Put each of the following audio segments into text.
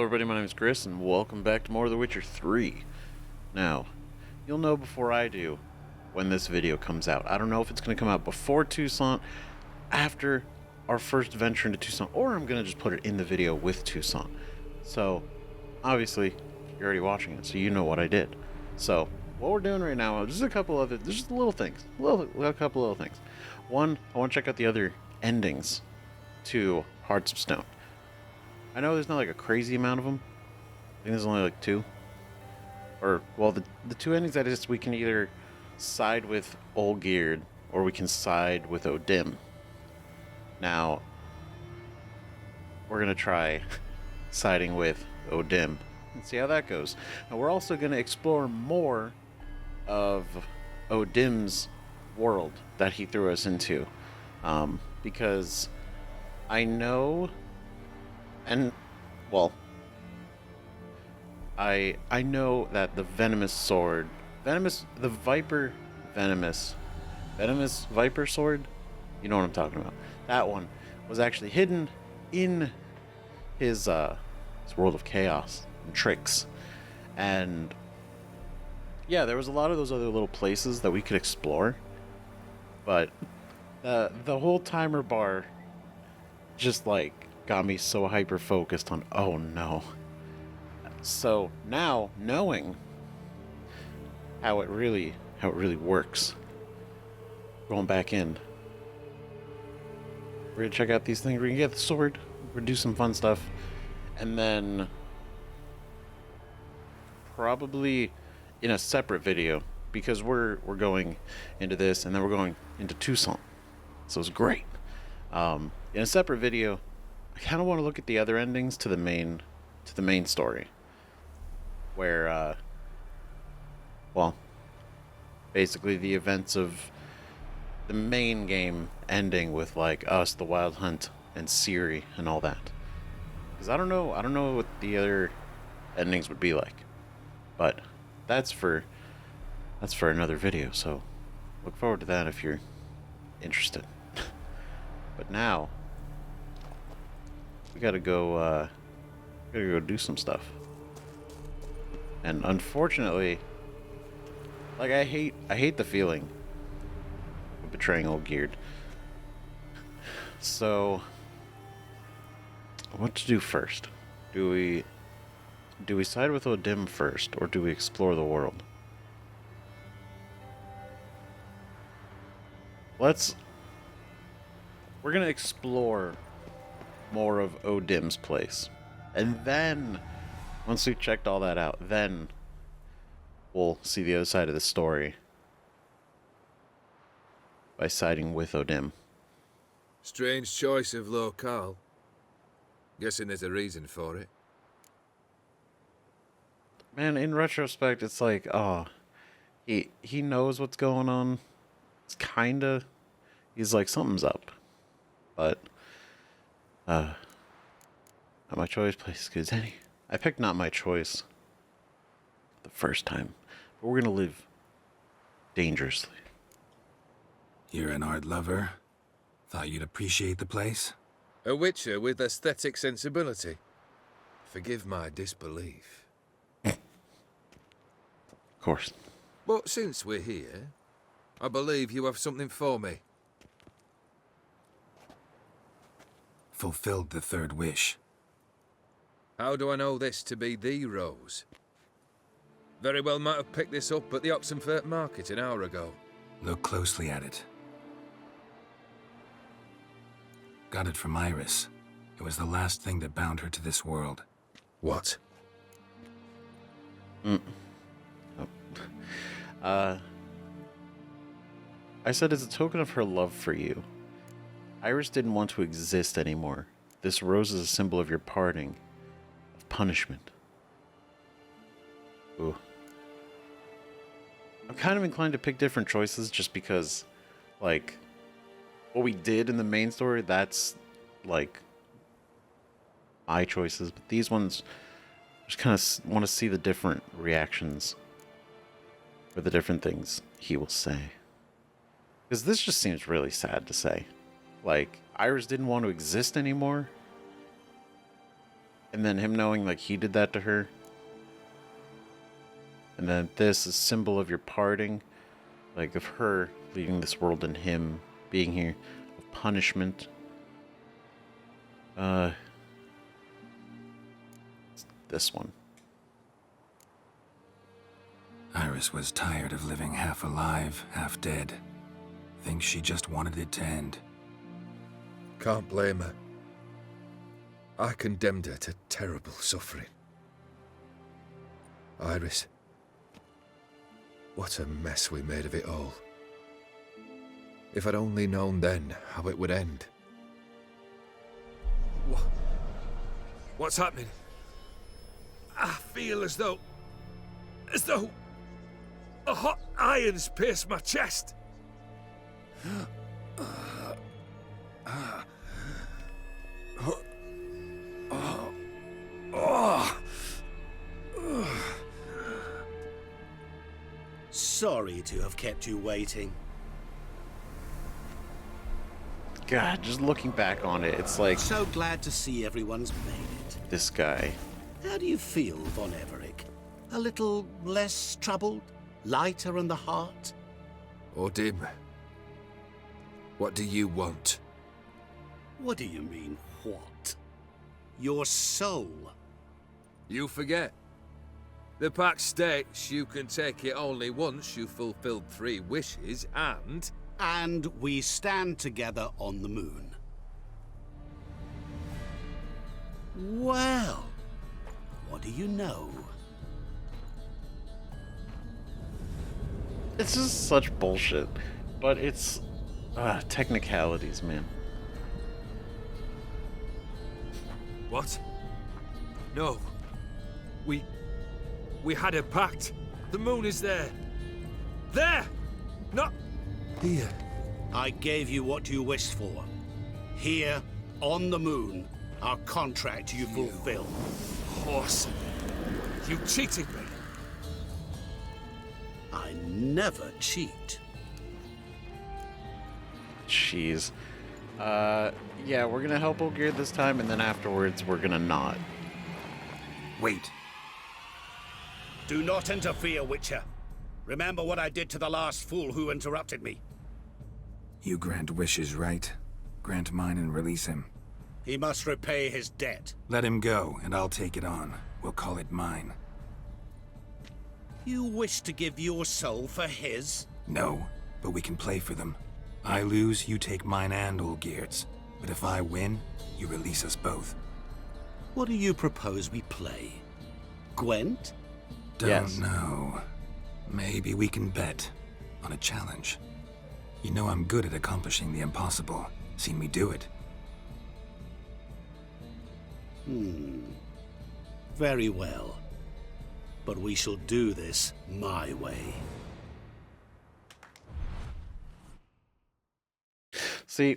Hello everybody, my name is Chris, and welcome back to more of The Witcher 3. Now, you'll know before I do when this video comes out. I don't know if it's going to come out before Toussaint, after our first venture into Toussaint, or I'm going to just put it in the video with Toussaint. So, obviously, you're already watching it, so you know what I did. So, what we're doing right now, just a couple of it, just little things, a couple little things. One, I want to check out the other endings to Hearts of Stone. I know there's not like a crazy amount of them. I think there's only like two. Or, well, the two endings that is, we can either side with Olgierd or we can side with Odin. Now, we're going to try siding with Odin and see how that goes. Now, we're also going to explore more of Odin's world that he threw us into. Because I know... And, well, I know that the venomous viper sword, you know what I'm talking about. That one was actually hidden in his world of chaos and tricks. And, yeah, there was a lot of those other little places that we could explore. But the whole timer bar just, like, got me so hyper focused on, oh no. So now, knowing how it really works, going back in, we're gonna check out these things. We're gonna get the sword, we're gonna do some fun stuff, and then probably in a separate video, because we're going into this and then we're going into Toussaint, so it's great. In a separate video, I kind of want to look at the other endings to the main story, where, well, basically the events of the main game ending with like us, the Wild Hunt, and Ciri and all that. Because I don't know what the other endings would be like, but that's for another video. So look forward to that if you're interested. But now, we gotta go do some stuff. And unfortunately, like, I hate the feeling of betraying Olgierd. So, what to do first? Do we side with Odin first, or do we explore the world? We're gonna explore more of Odin's place, and then once we've checked all that out, then we'll see the other side of the story by siding with Odin. Strange choice of locale. Guessing there's a reason for it. Man, in retrospect, it's like, oh, he knows what's going on. It's kinda, he's like, something's up, but not my choice, place as good as any. I picked not my choice the first time, but we're gonna live dangerously. You're an art lover. Thought you'd appreciate the place? A witcher with aesthetic sensibility. Forgive my disbelief. Of course. But since we're here, I believe you have something for me. Fulfilled the third wish. How do I know this to be the rose? Very well might have picked this up at the Oxenfurt market an hour ago. Look closely at it. Got it from Iris. It was the last thing that bound her to this world. What? I said it's a token of her love for you. Iris didn't want to exist anymore. This rose is a symbol of your parting, of punishment. Ooh. I'm kind of inclined to pick different choices just because, like, what we did in the main story, that's, like, my choices. But these ones, just kind of want to see the different reactions for the different things he will say. Because this just seems really sad to say. Like, Iris didn't want to exist anymore. And then him knowing like he did that to her. And then this is symbol of your parting. Like of her leaving this world and him being here. Of punishment. This one. Iris was tired of living half alive, half dead. Thinks she just wanted it to end. Can't blame her. I condemned her to terrible suffering. Iris, what a mess we made of it all. If I'd only known then how it would end. What's happening? I feel as though a hot iron's pierced my chest. Sorry to have kept you waiting. God, just looking back on it, it's like So glad to see everyone's made it. this guy. How do you feel, Von Everett? A little less troubled? Lighter in the heart? Odim, what do you want? What do you mean, what? Your soul. You forget. The pact states you can take it only once you've fulfilled 3 wishes, and... And we stand together on the moon. Well, what do you know? It's just such bullshit. But it's technicalities, man. What? No. We had a pact. The moon is there. There! Not here. I gave you what you wished for. Here, on the moon, our contract you fulfill. Horse. You cheated me. I never cheat. Jeez. Yeah, we're gonna help Olgierd this time, and then afterwards we're gonna not. Wait. Do not interfere, Witcher. Remember what I did to the last fool who interrupted me. You grant wishes, right? Grant mine and release him. He must repay his debt. Let him go, and I'll take it on. We'll call it mine. You wish to give your soul for his? No, but we can play for them. I lose, you take mine and Olgierd's. But if I win, you release us both. What do you propose we play? Gwent? Yes. Don't know. Maybe we can bet on a challenge. You know I'm good at accomplishing the impossible. Seen me do it. Very well. But we shall do this my way. See,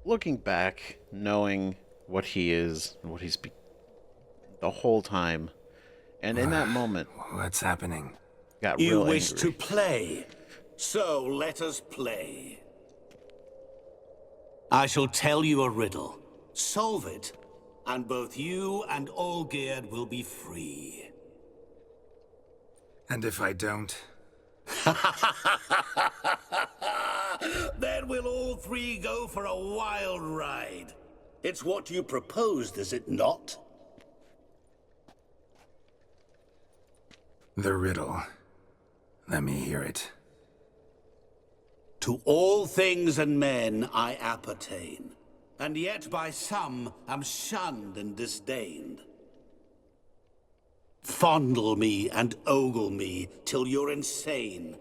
looking back, knowing what he is and what he's the whole time, and in that moment, What's happening? got You real wish angry. to play, so let us play. I shall tell you a riddle. Solve it, and both you and Olgierd will be free. And if I don't? Then we'll all 3 go for a wild ride. It's what you proposed, is it not? The riddle. Let me hear it. To all things and men I appertain, and yet by some am shunned and disdained. Fondle me and ogle me till you're insane,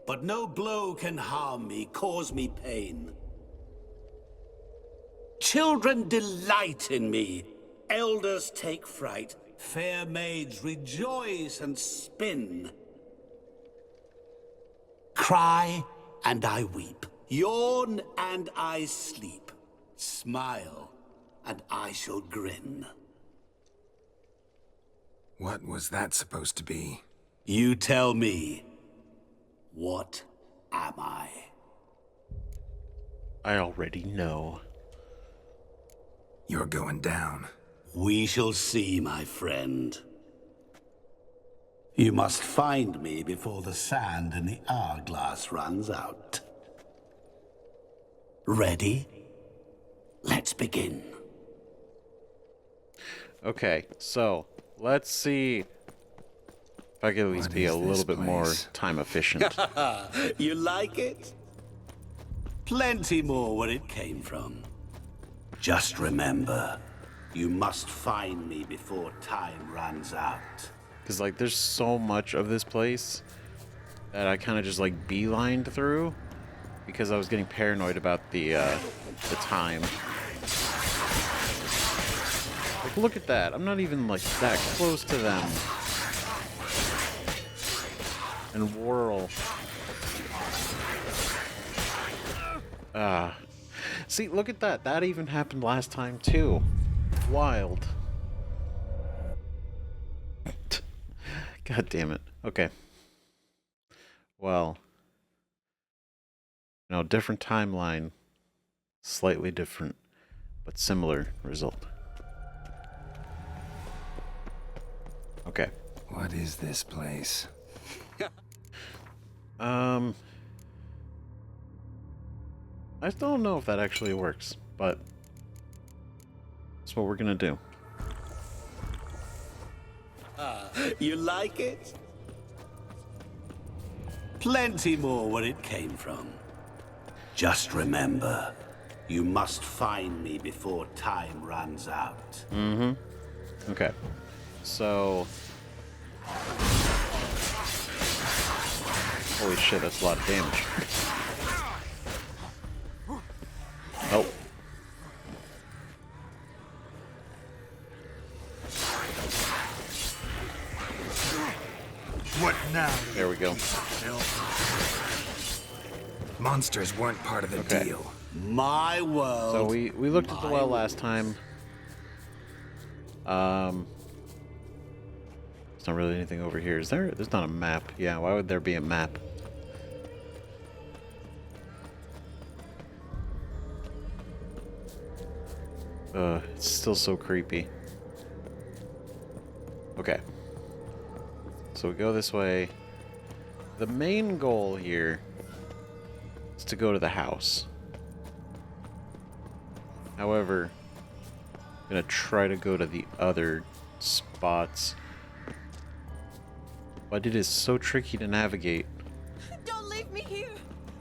but no blow can harm me, cause me pain. Children delight in me, elders take fright, fair maids rejoice and spin. Cry and I weep, yawn and I sleep, smile and I shall grin. What was that supposed to be? You tell me, what am I? I already know. You're going down. We shall see, my friend. You must find me before the sand in the hourglass runs out. Ready? Let's begin. Okay, so let's see if I can at least What be a is little this bit more place? time efficient. You like it? Plenty more where it came from. Just remember, you must find me before time runs out. Because, like, there's so much of this place that I kind of just, like, beelined through because I was getting paranoid about the time. Like, look at that. I'm not even, like, that close to them. And whirl. See, look at that. That even happened last time, too. Wild. God damn it. Okay. Well. You know, different timeline. Slightly different, but similar result. Okay. What is this place? I still don't know if that actually works, but that's what we're gonna do. You like it? Plenty more where it came from. Just remember, you must find me before time runs out. Okay. So... Holy shit, that's a lot of damage. Oh. What now? There we go. Monsters weren't part of the Okay. deal. My world. So we looked at the well last time. There's not really anything over here. Is there? There's not a map. Yeah, why would there be a map? It's still so creepy. Okay. So we go this way. The main goal here is to go to the house. However, I'm gonna try to go to the other spots. But it is so tricky to navigate. Don't leave me here!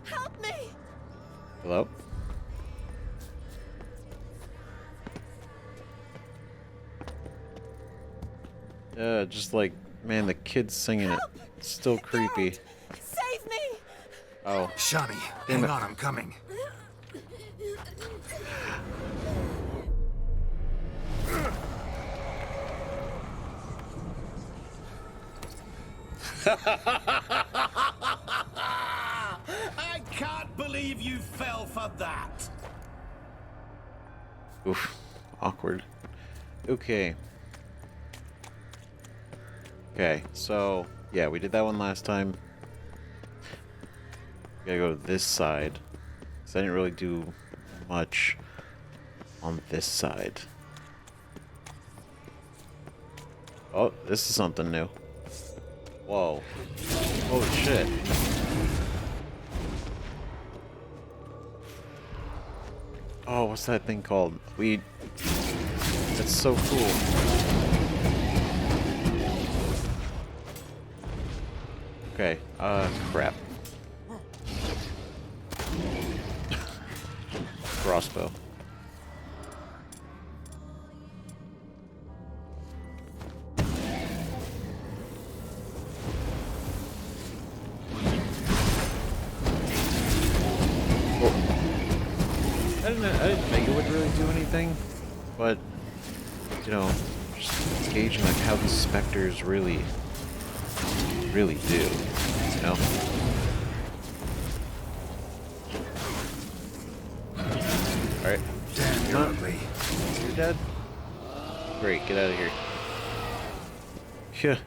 Help me! Hello? Just like, man, the kids singing it. It's still creepy. Don't! Save me! Oh, Shani, hang on, I'm coming. I can't believe you fell for that. oof. Awkward. Okay. Okay, so, yeah, we did that one last time. We gotta go to this side. Because I didn't really do much on this side. Oh, this is something new. Whoa. Holy shit. Oh, what's that thing called? Weed. That's so cool. Okay, crap. Crossbow. I didn't think it would really do anything, but, you know, just gauging like how these specters really do, you know? Alright. Damn, you're ugly. You're dead? Great, get out of here. Yeah.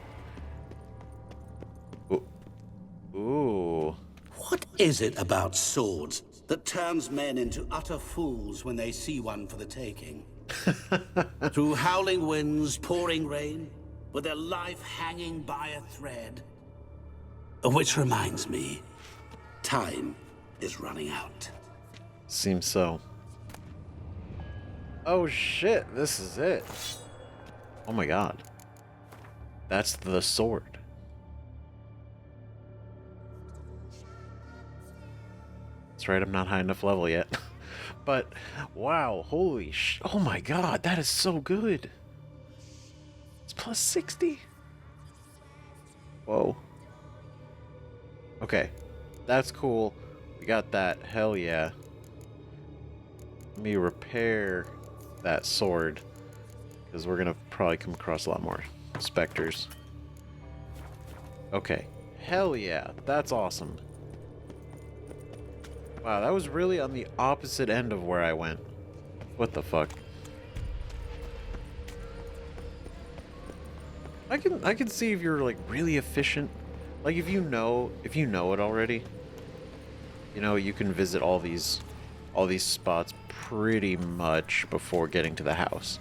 Ooh. What is it about swords that turns men into utter fools when they see one for the taking? Through howling winds, pouring rain, with their life hanging by a thread. Which reminds me, time is running out. Seems so. Oh shit, this is it. Oh my god. That's the sword. That's right, I'm not high enough level yet. But, wow, holy oh my god, that is so good. It's plus 60. Whoa. Okay, that's cool. We got that, hell yeah. Let me repair that sword, because we're gonna probably come across a lot more specters. Okay, hell yeah, that's awesome. Wow, that was really on the opposite end of where I went. What the fuck? I can see if you're like really efficient. Like if you know it already. You know, you can visit all these spots pretty much before getting to the house.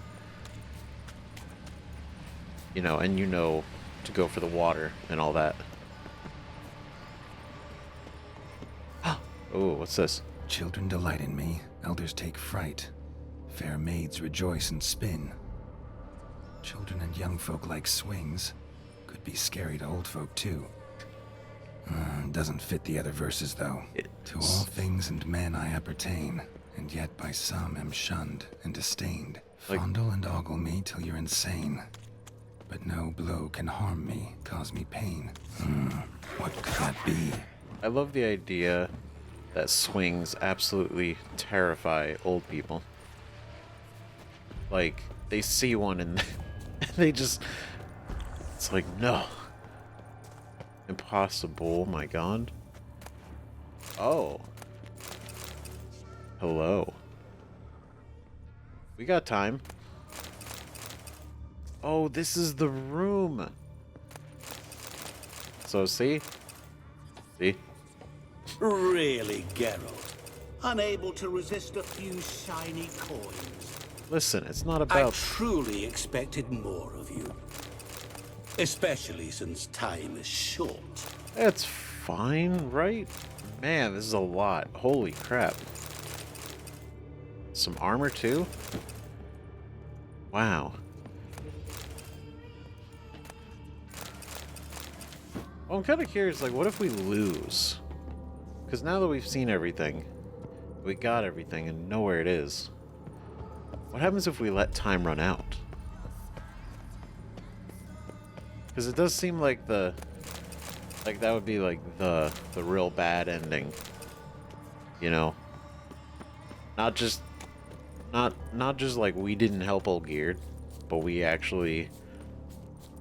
You know, and you know to go for the water and all that. Oh, what's this? Children delight in me, elders take fright. Fair maids rejoice and spin. Children and young folk like swings. Could be scary to old folk too. Doesn't fit the other verses though. To all things and men I appertain, and yet by some am shunned and disdained. Fondle and ogle me till you're insane. But no blow can harm me, cause me pain. What could that be? I love the idea that swings absolutely terrify old people. Like, they see one and they just... It's like, no. Impossible, my god. Oh. Hello. We got time. Oh, this is the room. So, see? See? Really, Geralt? Unable to resist a few shiny coins? Listen, it's not I about... truly expected more of you. Especially since time is short. That's fine, right? Man, this is a lot. Holy crap. Some armor, too? Wow. Well, I'm kind of curious, like, what if we lose? Because now that we've seen everything, we got everything and know where it is. What happens if we let time run out? Because it does seem like that would be like the real bad ending. You know? Not just like we didn't help Olgierd, but we actually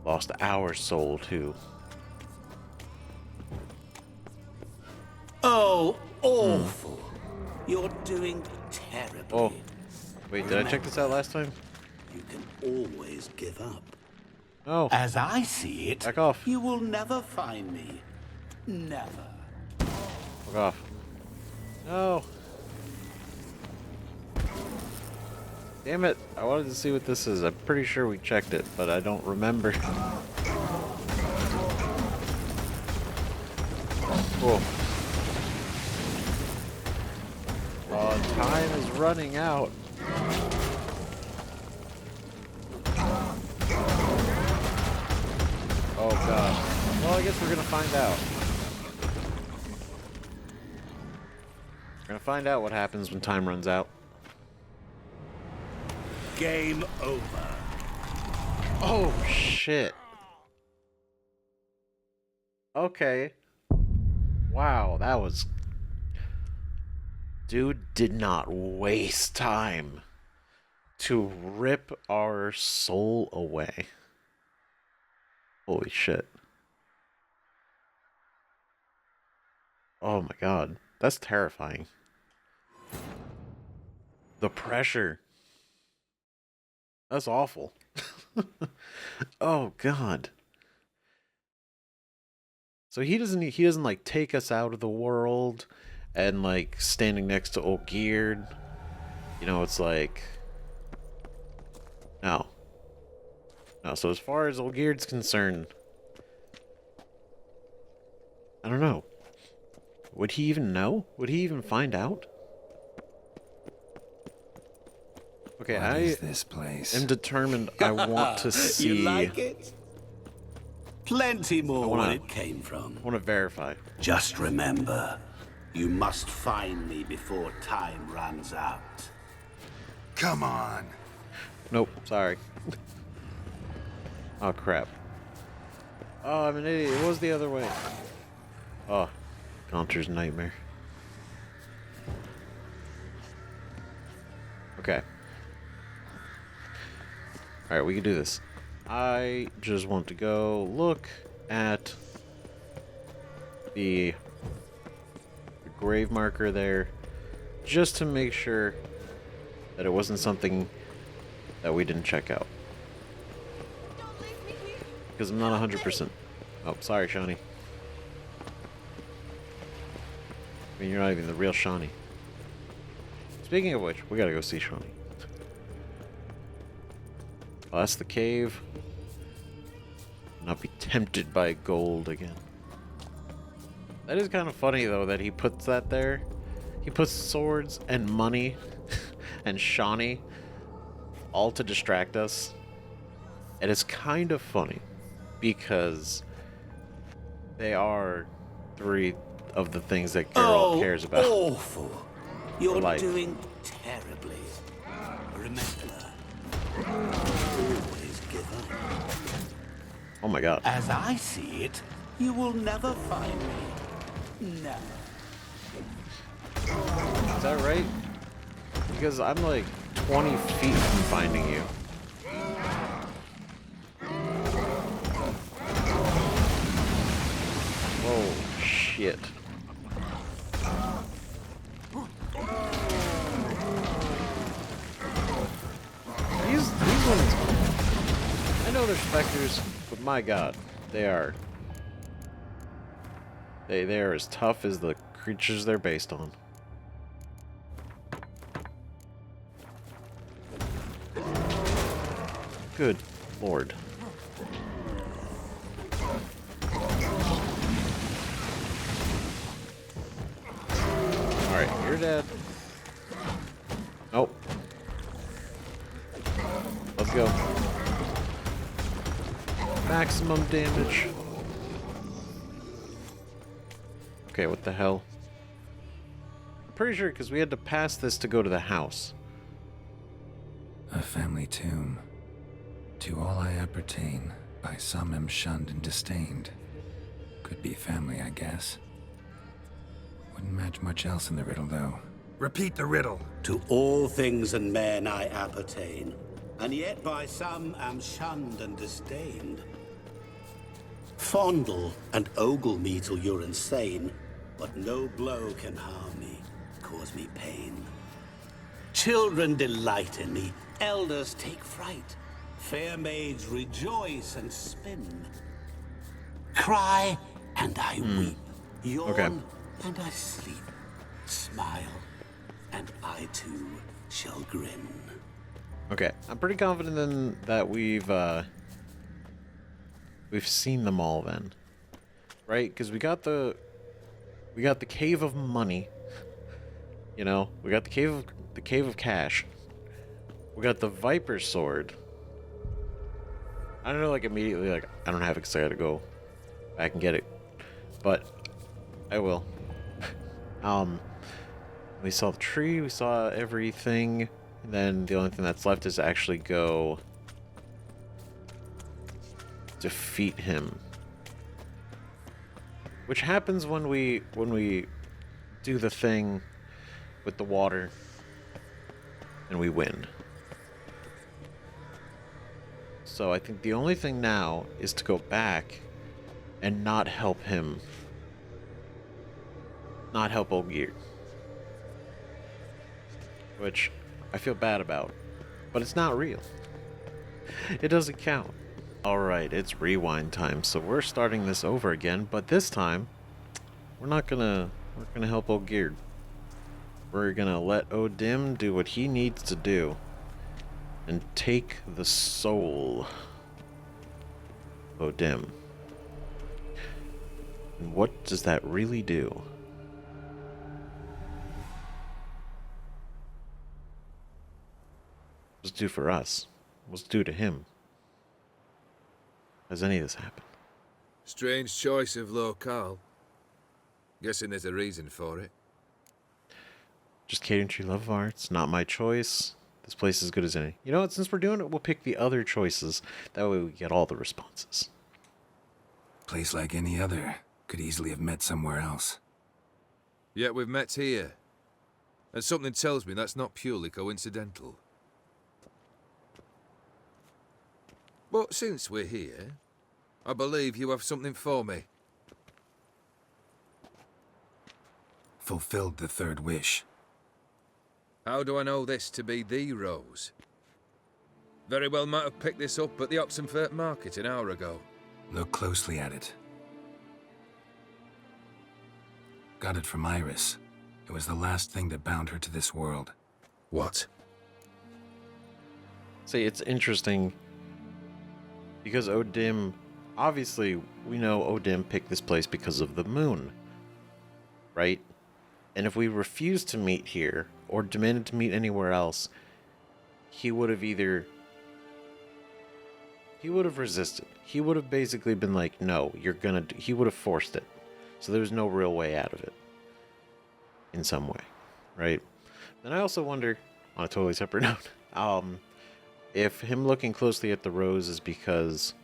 lost our soul too. Oh, awful. You're doing terribly. Oh, wait, did I check this out last time? You can always give up. Oh, As I see it, back off. you will never find me. Never. Back off. No. Damn it, I wanted to see what this is. I'm pretty sure we checked it, but I don't remember. Cool. Time is running out. Oh god. Well, I guess we're gonna find out. We're gonna find out what happens when time runs out. Game over. Oh shit. Okay. Wow, that was... Dude did not waste time to rip our soul away. Holy shit. Oh my god. That's terrifying. The pressure. That's awful. Oh god. So he doesn't like take us out of the world and like standing next to Olgierd. You know, it's like No. No, so as far as Olgierd's concerned, I don't know. Would he even know? Would he even find out? Okay, What is this place? am determined. I want to see. You like it? Plenty more wanna- where it came from. I want to verify. Just remember, you must find me before time runs out. Come on. Nope, sorry. Oh, crap. Oh, I'm an idiot. It was the other way. Oh, Gaunter's nightmare. Okay. Alright, we can do this. I just want to go look at the grave marker there, just to make sure that it wasn't something that we didn't check out. Don't leave me here. Because I'm not 100%. Oh, sorry, Shani. I mean, you're not even the real Shani. Speaking of which, we gotta go see Shani. Oh, that's the cave. Not be tempted by gold again. That is kind of funny, though, that he puts that there. He puts swords and money and Shani all to distract us. And it's kind of funny because they are three of the things that Geralt cares about. Awful. You're life. doing terribly. Remember, always give up. Oh my god. As I see it, you will never find me. Never. Is that right? Because I'm like 20 feet from finding you. Whoa, shit. These ones, I know they're specters, but my god, they are as tough as the creatures they're based on. Good lord. Alright, you're dead. Nope. Let's go. Maximum damage. Okay, what the hell? I'm pretty sure because we had to pass this to go to the house. A family tomb. To all I appertain, by some am shunned and disdained. Could be family, I guess. Wouldn't match much else in the riddle, though. Repeat the riddle. To all things and men I appertain, and yet by some am shunned and disdained. Fondle and ogle me till you're insane, but no blow can harm me, cause me pain. Children delight in me, elders take fright. Fair maids rejoice and spin. Cry and I weep. Yawn Okay. and I sleep. Smile and I too shall grin. Okay, I'm pretty confident then that we've seen them all then, right? Because we got the cave of money, you know. We got the cave of cash. We got the Viper sword. I don't know, like immediately, like I don't have it because I gotta go back and get it, but I will. We saw the tree, we saw everything, and then the only thing that's left is actually go defeat him, which happens when we do the thing with the water and we win. So I think the only thing now is to go back and not help him. Not help Olgierd. Which I feel bad about. But it's not real. It doesn't count. Alright, it's rewind time. So we're starting this over again. But this time, we're gonna help Olgierd. We're gonna let Odim do what he needs to do. and take the soul of Odin. And what does that really do? What's it do for us? What's it do to him? Has any of this happened? Strange choice of locale. Guessing there's a reason for it. Just catering to your love of art. It's not my choice. This place is as good as any. You know what? Since we're doing it, we'll pick the other choices. That way we get all the responses. Place like any other. Could easily have met somewhere else. Yet we've met here. And something tells me that's not purely coincidental. But since we're here, I believe you have something for me. Fulfilled the third wish. How do I know this to be the rose? Very well might have picked this up at the Oxenfurt market an hour ago. Look closely at it. Got it from Iris. It was the last thing that bound her to this world. What? See, it's interesting because Odin, obviously, we know Odin picked this place because of the moon, right? And if we refused to meet here or demanded to meet anywhere else, he would have resisted. He would have basically been like, no, he would have forced it. So there was no real way out of it in some way, right? Then I also wonder, on a totally separate note, if him looking closely at the rose is because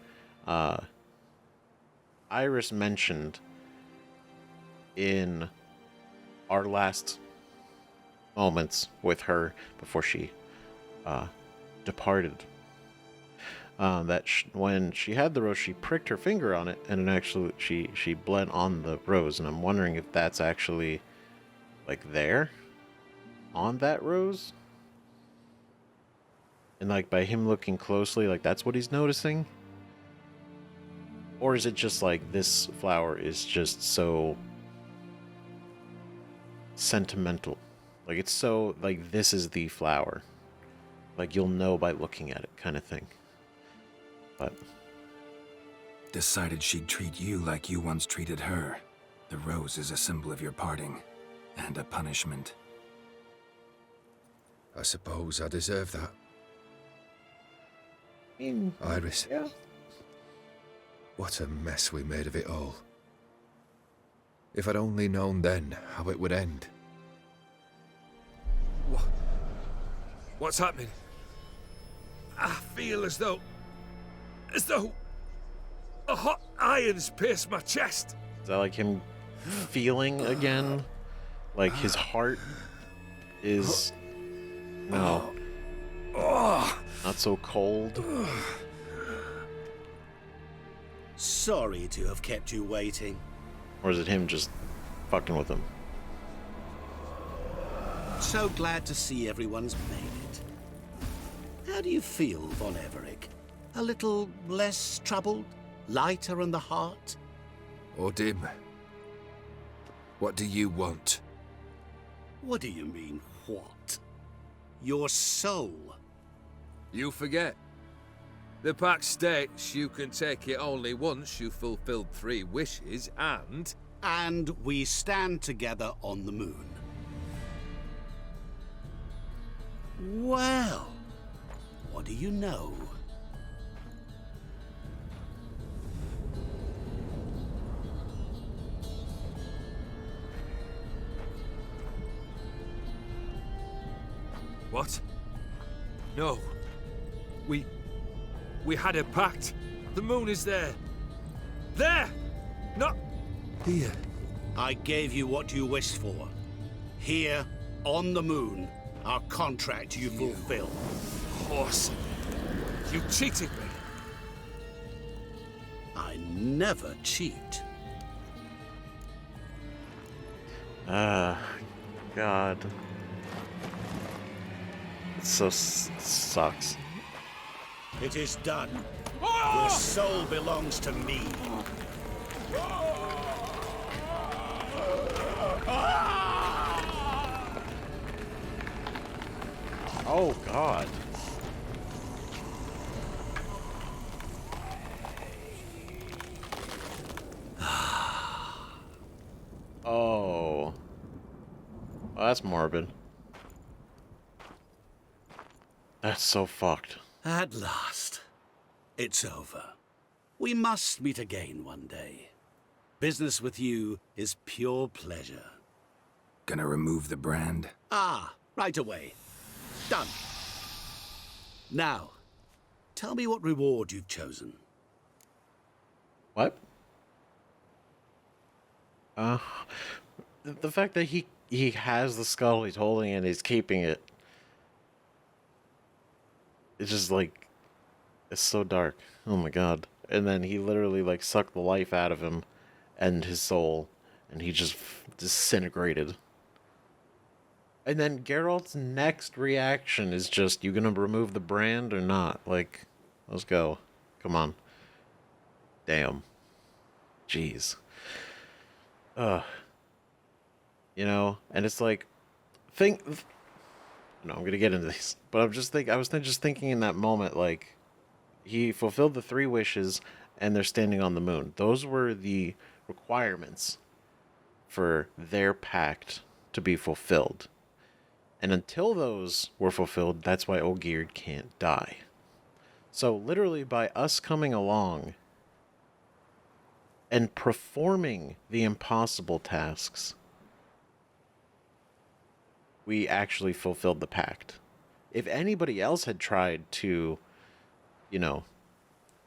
Iris mentioned in our last moments with her before she departed, that when she had the rose, she pricked her finger on it, and it actually she bled on the rose. And I'm wondering if that's actually like there on that rose, and like by him looking closely, like that's what he's noticing, or is it just like this flower is just so sentimental, like it's so like this is the flower, like you'll know by looking at it, kind of thing. But Decided she'd treat you like you once treated her. The rose is a symbol of your parting, and a punishment. I suppose I deserve that. I mean, Iris, yeah. what a mess we made of it all. If I'd only known then how it would end. What's happening? I feel as though a hot iron's pierced my chest. Is that like him feeling again? Like his heart is no, not so cold. Sorry to have kept you waiting. Or is it him just fucking with him? So glad to see everyone's made it. How do you feel, Von Everich? A little less troubled? Lighter in the heart? Odin, what do you want? What do you mean, what? Your soul. You forget. The pact states you can take it only once you've fulfilled 3 wishes, and... And we stand together on the moon. Well, what do you know? What? No. We had a pact. The moon is there. There! Not here. I gave you what you wished for. Here, on the moon, our contract you fulfill. Horse. You cheated me. I never cheat. God. It so sucks. It is done. Your soul belongs to me. Oh, God. that's morbid. That's so fucked. At last. It's over. We must meet again one day. Business with you is pure pleasure. Gonna remove the brand? Ah, right away. Done. Now, tell me what reward you've chosen. What? The fact that he has the skull, he's holding it, and he's keeping it. It's just like, it's so dark. Oh my god. And then he literally like sucked the life out of him and his soul, and he just disintegrated. And then Geralt's next reaction is just, you gonna remove the brand or not? Like, let's go. Come on. Damn. Jeez. You know, and it's like, no, I'm gonna get into this, but I was just thinking in that moment, like, he fulfilled the 3 wishes, and they're standing on the moon. Those were the requirements for their pact to be fulfilled. And until those were fulfilled, that's why Olgierd can't die. So literally by us coming along and performing the impossible tasks, we actually fulfilled the pact. If anybody else had tried to, you know,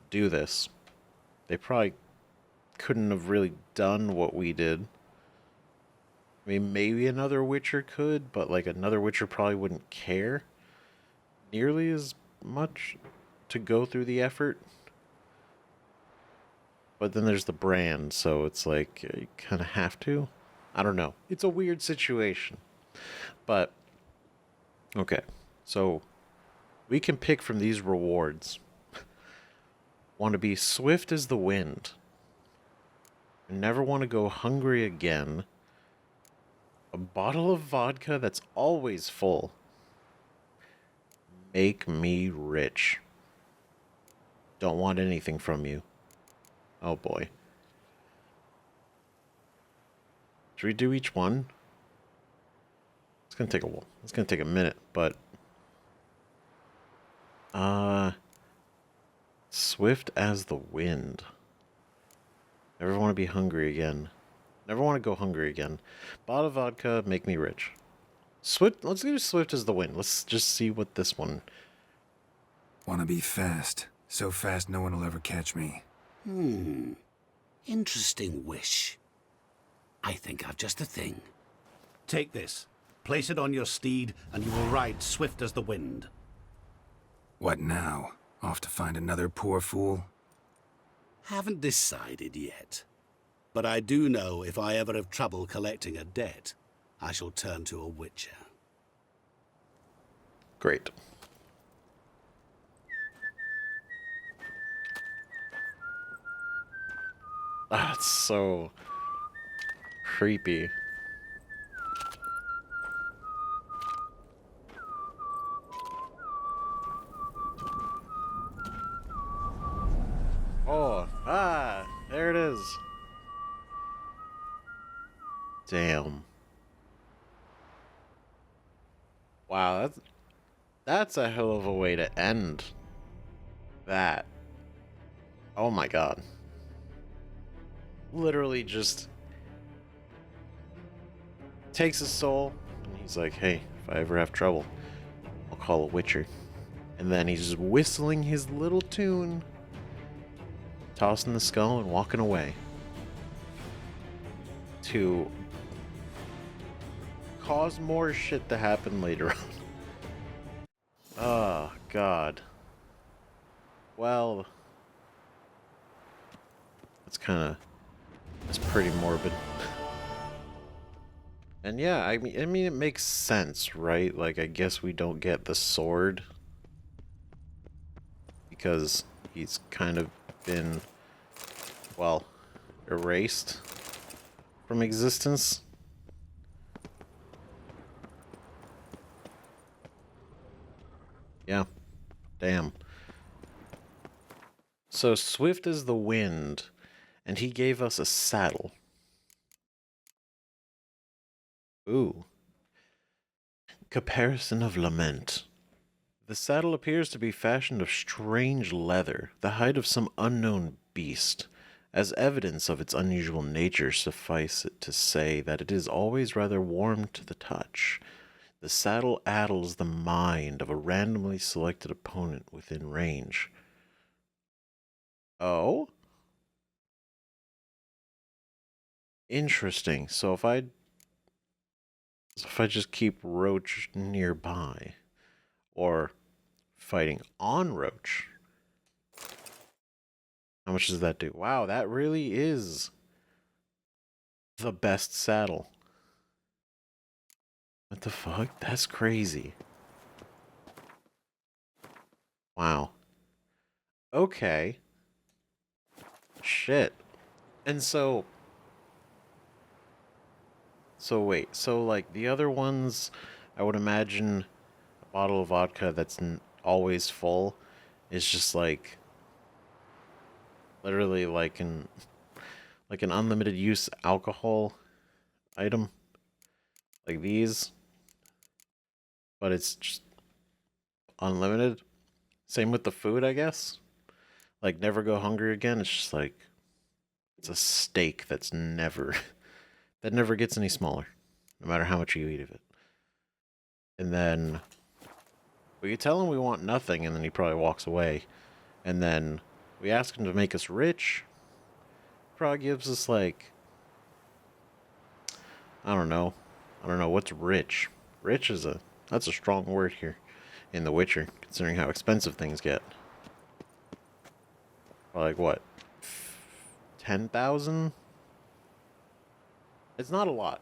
do this, they probably couldn't have really done what we did. I mean, maybe another Witcher could, but like another Witcher probably wouldn't care nearly as much to go through the effort. But then there's the brand, so it's like you kind of have to. I don't know. It's a weird situation. But, okay. So, we can pick from these rewards. Want to be swift as the wind. Never want to go hungry again. A bottle of vodka that's always full. Make me rich. Don't want anything from you. Oh boy. Should we do each one? It's gonna take a while. It's gonna take a minute, but swift as the wind. Never want to be hungry again. Never want to go hungry again. Bottle of vodka, make me rich. Swift. Let's do swift as the wind. Let's just see what this one. Wanna be fast. So fast no one will ever catch me. Interesting wish. I think I've just the thing. Take this. Place it on your steed, and you will ride swift as the wind. What now? Off to find another poor fool? Haven't decided yet. But I do know if I ever have trouble collecting a debt, I shall turn to a witcher. Great. That's so creepy. Oh, there it is. Damn. Wow, that's a hell of a way to end that. Oh my god. Literally just takes his soul and he's like, hey, if I ever have trouble, I'll call a witcher. And then he's just whistling his little tune, tossing the skull and walking away to cause more shit to happen later on. Oh, God. Well, it's pretty morbid. And yeah, I mean, it makes sense, right? Like, I guess we don't get the sword because he's kind of been, well, erased from existence. Yeah. Damn. So swift as the wind, and he gave us a saddle. Ooh. Caparison of lament. The saddle appears to be fashioned of strange leather, the hide of some unknown beast. As evidence of its unusual nature, suffice it to say that it is always rather warm to the touch. The saddle addles the mind of a randomly selected opponent within range. Oh? Interesting. So if I just keep Roach nearby, or fighting on Roach, how much does that do? Wow, that really is the best saddle. What the fuck? That's crazy. Wow. Okay. Shit. And so wait, so like the other ones, I would imagine a bottle of vodka that's always full is just like literally like an unlimited use alcohol item like these, but it's just unlimited. Same with the food, I guess. Like never go hungry again. It's just like it's a steak that's never that never gets any smaller, no matter how much you eat of it. And then we could tell him we want nothing, and then he probably walks away. And then we ask him to make us rich. Probably gives us like, I don't know. What's rich. Rich is that's a strong word here in The Witcher, considering how expensive things get. Like what? 10,000? It's not a lot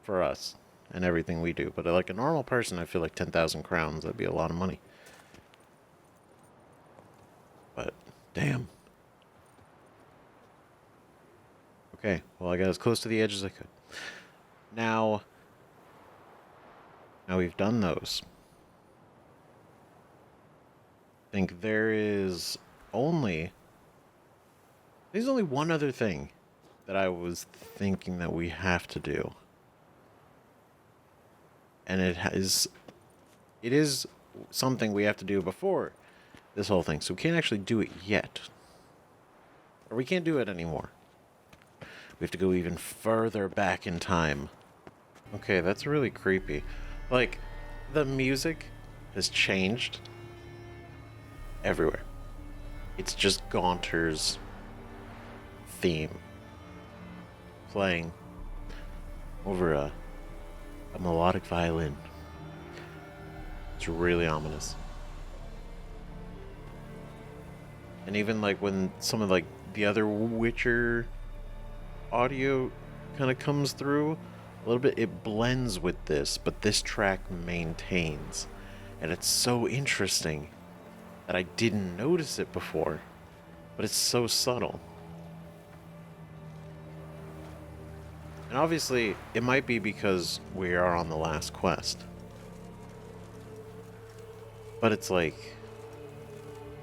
for us and everything we do, but like a normal person, I feel like 10,000 crowns, that'd be a lot of money. But damn. Okay, well, I got as close to the edge as I could. Now we've done those. I think there's only one other thing that I was thinking that we have to do. And it is something we have to do before this whole thing. So we can't actually do it yet. Or we can't do it anymore. We have to go even further back in time. Okay, that's really creepy. Like, the music has changed everywhere. It's just Gaunter's theme playing over a melodic violin. It's really ominous. And even like when some of like the other Witcher audio kind of comes through a little bit, it blends with this, but this track maintains. And it's so interesting that I didn't notice it before, but it's so subtle. And obviously, it might be because we are on the last quest. But it's like,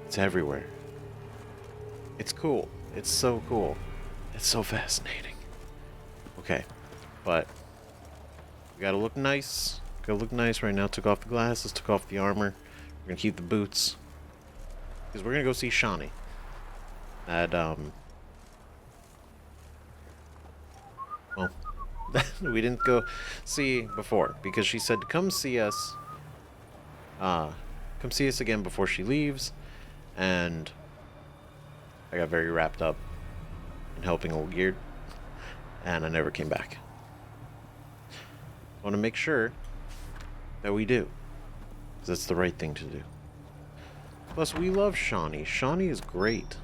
it's everywhere. It's cool. It's so cool. It's so fascinating. Okay, but we gotta look nice. Gotta look nice right now. Took off the glasses, took off the armor. We're gonna keep the boots. Because we're gonna go see Shani. At, well, we didn't go see before because she said to come see us again before she leaves, and I got very wrapped up in helping Olgierd, and I never came back. I want to make sure that we do, because that's the right thing to do. Plus, we love Shani. Shani is great.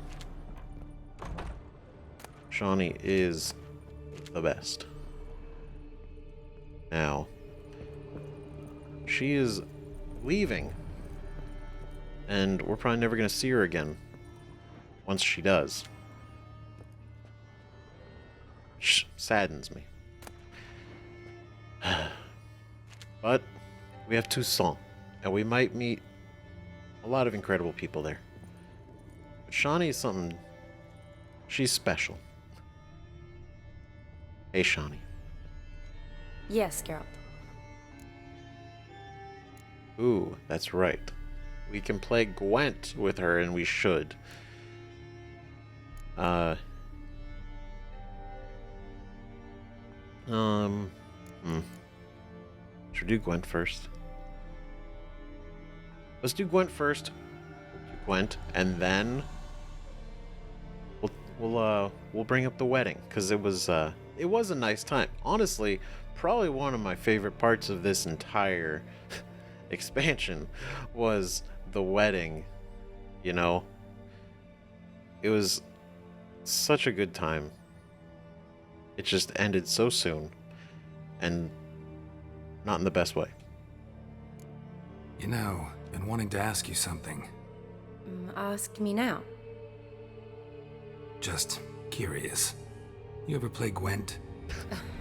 Shani is the best. Now, she is leaving, and we're probably never going to see her again once she does. Which saddens me. But we have Toussaint, and we might meet a lot of incredible people there. But Shani is something. She's special. Hey, Shani. Yes, Geralt. Ooh, that's right. We can play Gwent with her, and we should. Uh. Should we do Gwent first? Let's do Gwent first. We'll do Gwent, and then we'll bring up the wedding, because it was a nice time. Honestly, probably one of my favorite parts of this entire expansion was the wedding. You know, it was such a good time. It just ended so soon, and not in the best way. You know, been wanting to ask you something. Ask me now. Just curious. You ever play Gwent?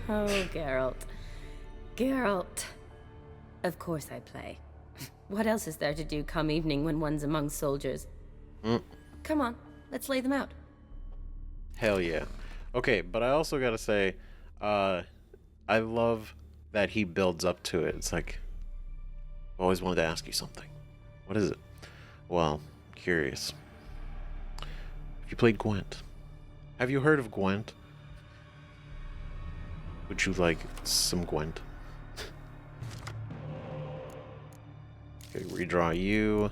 Oh, Geralt. Geralt. Of course I play. What else is there to do come evening when one's among soldiers? Come on, let's lay them out. Hell yeah. Okay, but I also gotta say, I love that he builds up to it. It's like, I've always wanted to ask you something. What is it? Well, curious. Have you played Gwent? Have you heard of Gwent? Would you like some Gwent? Okay, redraw you.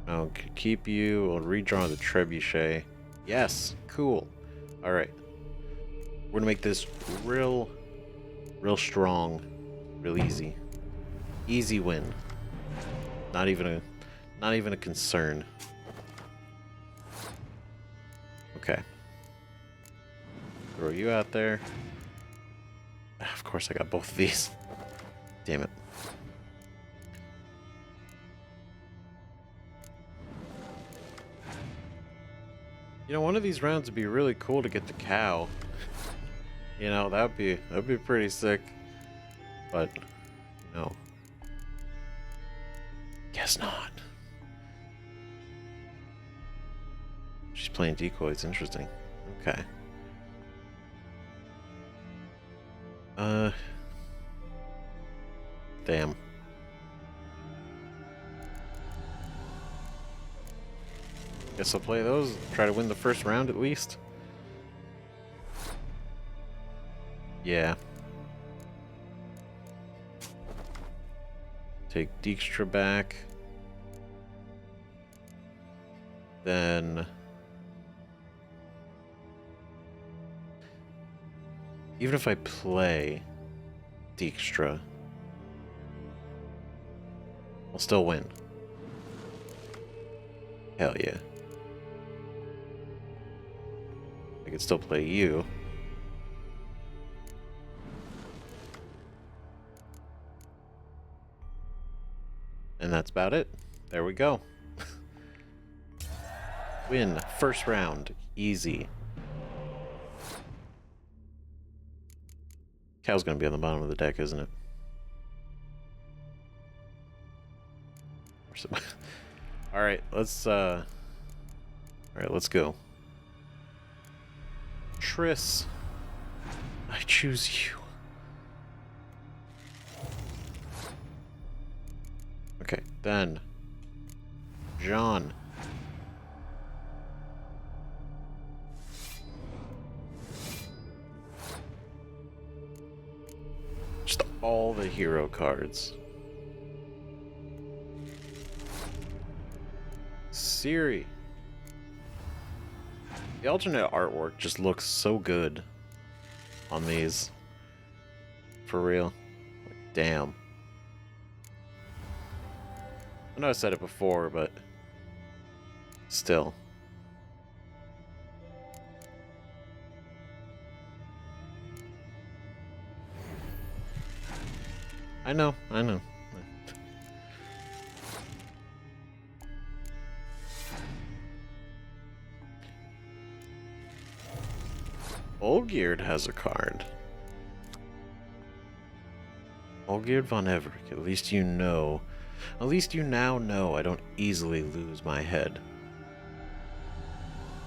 I'll keep you. I'll redraw the trebuchet. Yes, cool. All right, we're gonna make this real strong, real easy. Easy win. Not even a concern. Okay. Throw you out there. Of course, I got both of these. Damn it. You know, one of these rounds would be really cool to get the cow. You know, that'd be pretty sick. But no. Guess not. She's playing decoys, interesting. Okay. Damn. Guess I'll play those. Try to win the first round at least. Yeah. Take Dijkstra back. Then... even if I play Dijkstra, I'll still win. Hell yeah. I could still play you. And that's about it. There we go. Win. First round. Easy. Cow's gonna be on the bottom of the deck, isn't it? Alright, let's go. Triss. I choose you. Okay, then John. Just all the hero cards. Ciri. The alternate artwork just looks so good on these. For real. Like, damn. I know I said it before, but still. I know. Olgierd has a card. Olgierd von Everick. At least you know. At least you now know I don't easily lose my head.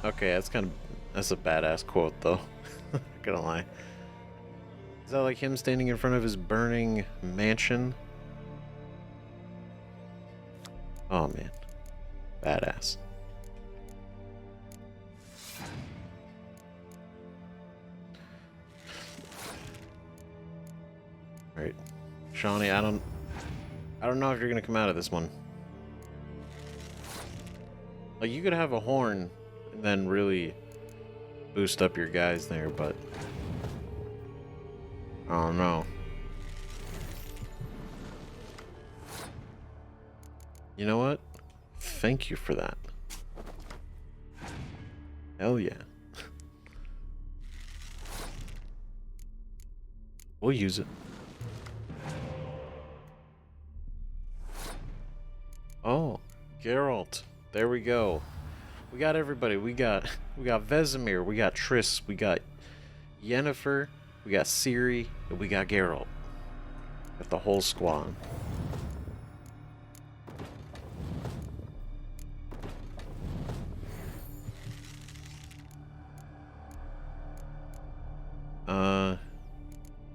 Okay, that's a badass quote though. Not gonna lie. Is that like him standing in front of his burning mansion? Oh man. Badass. Alright. Shani, I don't know if you're gonna come out of this one. Like, you could have a horn and then really boost up your guys there, but I don't know. You know what? Thank you for that. Hell yeah. We'll use it. Oh, Geralt. There we go. We got everybody. We got Vesemir, we got Triss, we got Yennefer, we got Ciri, and we got Geralt. Got the whole squad.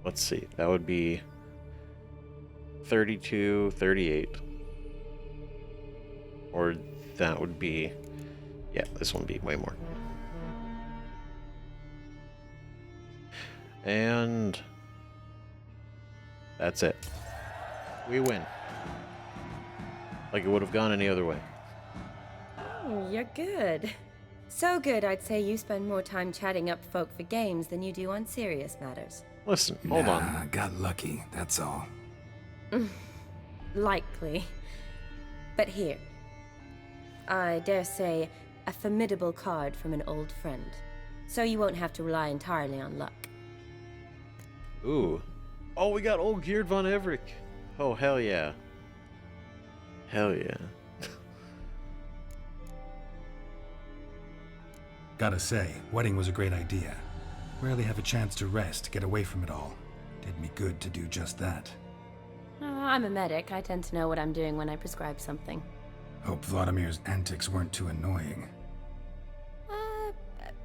Let's see. That would be 32, 38. Or that would be, yeah, this one would be way more. And that's it. We win. Like it would have gone any other way. Oh, you're good. So good, I'd say you spend more time chatting up folk for games than you do on serious matters. Listen, hold on. I got lucky, that's all. Likely. But here. I dare say, a formidable card from an old friend. So you won't have to rely entirely on luck. Ooh. Oh, we got Olgierd von Everick. Oh, hell yeah. Hell yeah. Gotta say, wedding was a great idea. Rarely have a chance to rest, get away from it all. Did me good to do just that. Oh, I'm a medic. I tend to know what I'm doing when I prescribe something. Hope Vladimir's antics weren't too annoying.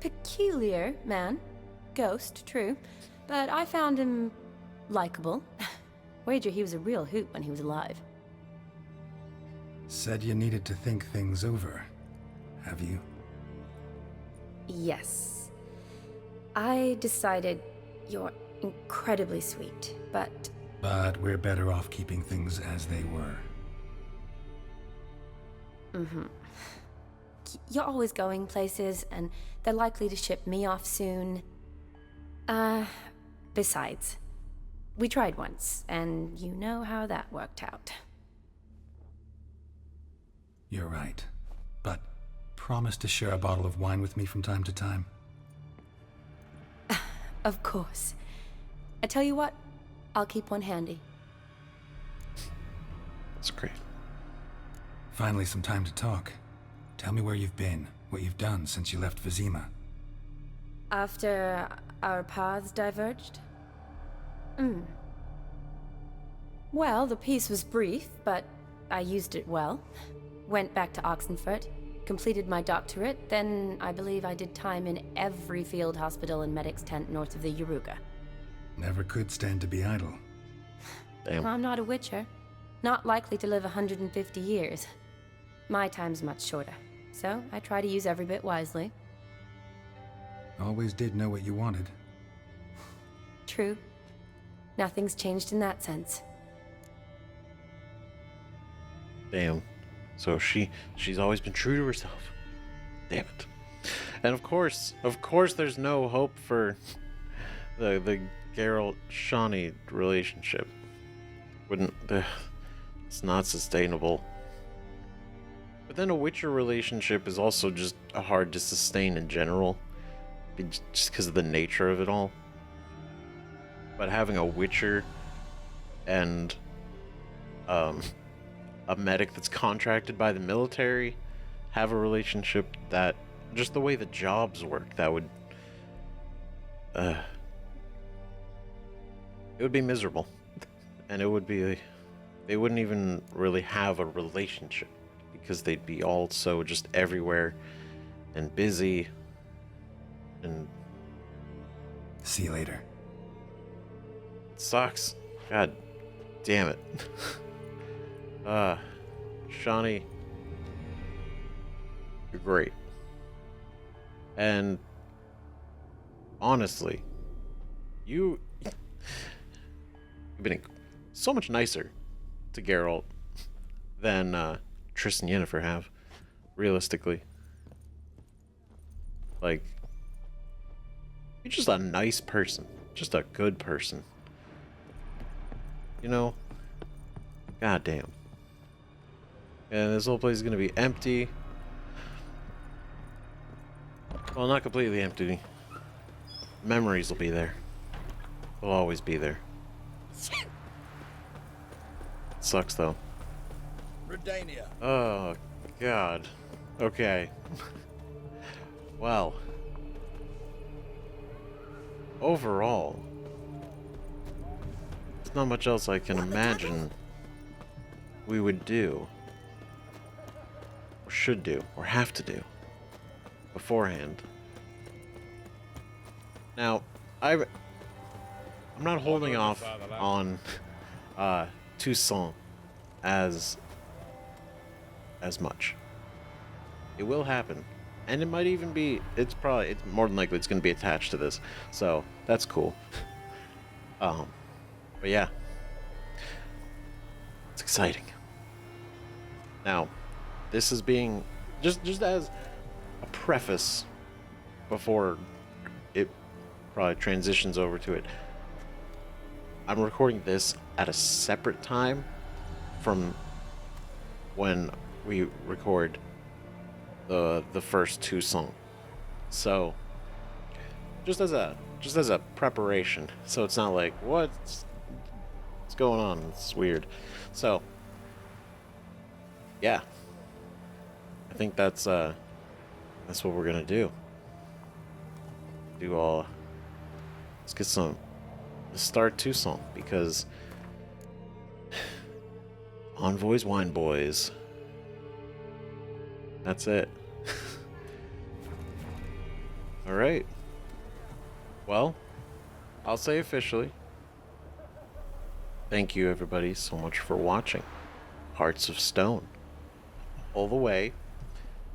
Peculiar man. Ghost, true. But I found him likable. Wager he was a real hoot when he was alive. Said you needed to think things over. Have you? Yes. I decided you're incredibly sweet, but... But we're better off keeping things as they were. You're always going places, and they're likely to ship me off soon. Besides, we tried once, and you know how that worked out. You're right. But promise to share a bottle of wine with me from time to time. Of course. I tell you what, I'll keep one handy. That's great. Finally, some time to talk. Tell me where you've been, what you've done since you left Vizima. After our paths diverged? Well, the peace was brief, but I used it well. Went back to Oxenfurt, completed my doctorate, then I believe I did time in every field hospital and medic's tent north of the Yaruga. Never could stand to be idle. Damn. I'm not a witcher. Not likely to live 150 years. My time's much shorter, so I try to use every bit wisely. Always did know what you wanted. True. Nothing's changed in that sense. Damn. So she's always been true to herself. Damn it. And of course there's no hope for the Geralt Shani relationship. It's not sustainable. But then a Witcher relationship is also just hard to sustain in general, just because of the nature of it all. But having a Witcher and a medic that's contracted by the military have a relationship, that just the way the jobs work, that would it would be miserable. And it would be they wouldn't even really have a relationship, because they'd be all so just everywhere and busy and... See you later. sucks. God damn it. Shani, you're great. And honestly, you've been so much nicer to Geralt than Triss and Yennefer have, realistically. Like, you're just a nice person. Just a good person. You know? God damn. And this whole place is gonna be empty. Well, not completely empty. Memories will be there. They'll always be there. Sucks though. Redania. Oh, God. Okay. Well. Overall, there's not much else I can imagine we would do, or should do, or have to do beforehand. Now, I'm not holding off on Toussaint as much. It will happen. And it might even be, it's more than likely it's going to be attached to this. So, that's cool. But yeah. It's exciting. Now, this is being, just as a preface before it probably transitions over to it. I'm recording this at a separate time from when we record the first Toussaint. So just as a preparation, so it's not like what's going on, it's weird. So yeah, I think that's what we're gonna do. Let's start Toussaint, because Envoys, Wine Boys. That's it. Alright. Well, I'll say officially, thank you everybody so much for watching Hearts of Stone. All the way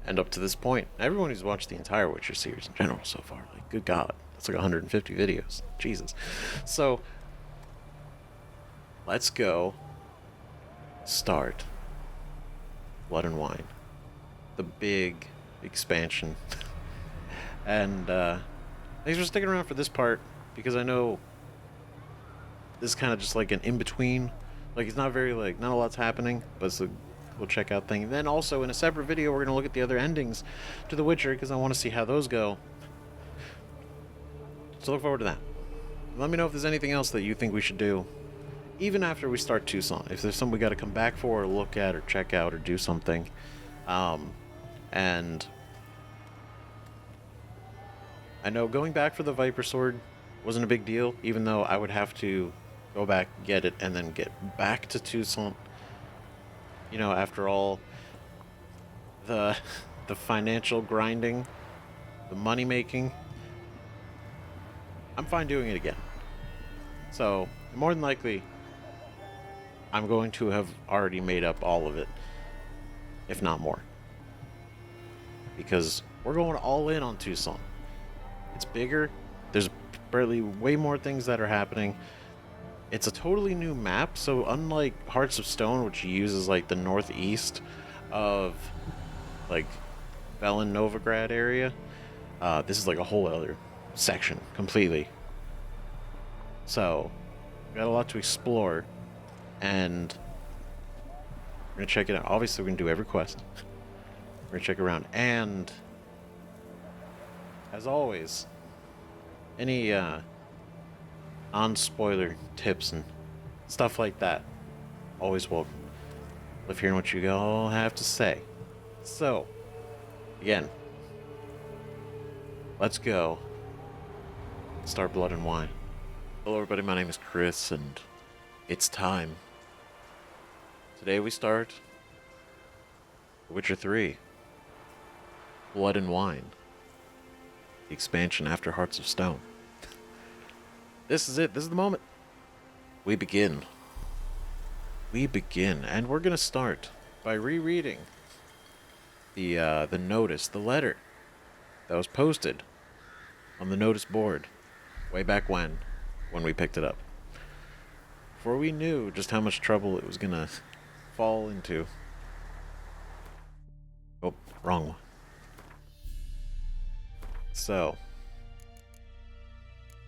and up to this point. Everyone who's watched the entire Witcher series in general so far. Like, good God. That's like 150 videos. Jesus. So, let's go start Blood and Wine. The big expansion. And thanks for sticking around for this part, because I know this is kind of just like an in-between. Like, it's not very, like, not a lot's happening, but it's a we'll check out thing. Then also in a separate video, we're going to look at the other endings to The Witcher, because I want to see how those go. So look forward to that. Let me know if there's anything else that you think we should do, even after we start Toussaint. If there's something we got to come back for, or look at, or check out, or do something. And I know going back for the Viper Sword wasn't a big deal, even though I would have to go back, get it, and then get back to Toussaint. You know, after all the financial grinding, the money making, I'm fine doing it again. So, more than likely, I'm going to have already made up all of it, if not more. Because we're going all in on Toussaint. It's bigger. There's barely way more things that are happening. It's a totally new map, so unlike Hearts of Stone, which uses like the northeast of like Velen Novigrad area, this is like a whole other section completely. So we got a lot to explore, and we're gonna check it out. Obviously, we're gonna do every quest. We're gonna check around, and as always, any non-spoiler tips and stuff like that, always welcome. Love hearing what you all have to say. So, again, let's go start Blood and Wine. Hello everybody, my name is Chris, and it's time. Today we start The Witcher 3, Blood and Wine, the expansion after Hearts of Stone. This is it. This is the moment. we begin. We begin, and we're gonna start by rereading the notice, the letter that was posted on the notice board way back when we picked it up. For we knew just how much trouble it was gonna fall into. Oh, wrong one. So,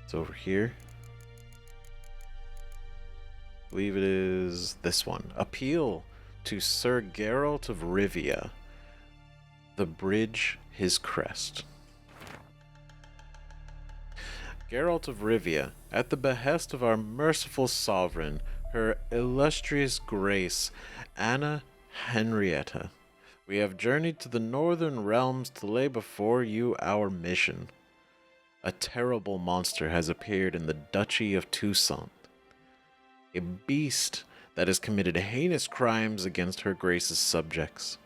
it's over here. I believe it is this one. Appeal to Sir Geralt of Rivia. The bridge his crest. Geralt of Rivia, at the behest of our merciful sovereign, her illustrious grace, Anna Henrietta, we have journeyed to the northern realms to lay before you our mission. A terrible monster has appeared in the Duchy of Toussaint. A beast that has committed heinous crimes against her grace's subjects.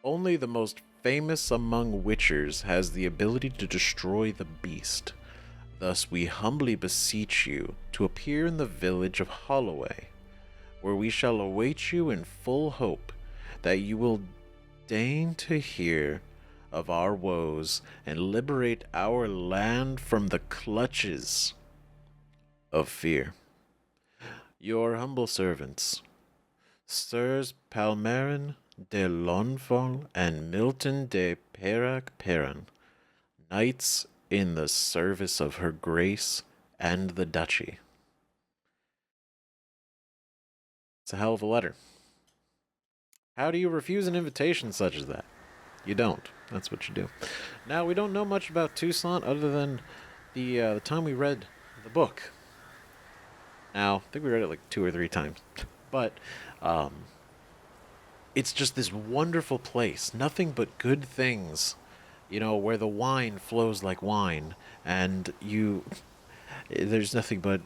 Only the most famous among witchers has the ability to destroy the beast. Thus we humbly beseech you to appear in the village of Holloway, where we shall await you in full hope that you will deign to hear of our woes and liberate our land from the clutches of fear. Your humble servants, Sirs Palmerin de Lonfol and Milton de Perac Perrin, knights in the service of her grace and the duchy. It's a hell of a letter. How do you refuse an invitation such as that? You don't. That's what you do. Now, we don't know much about Toussaint other than the time we read the book. Now, I think we read it like 2 or 3 times. But it's just this wonderful place. Nothing but good things. You know, where the wine flows like wine. And there's nothing but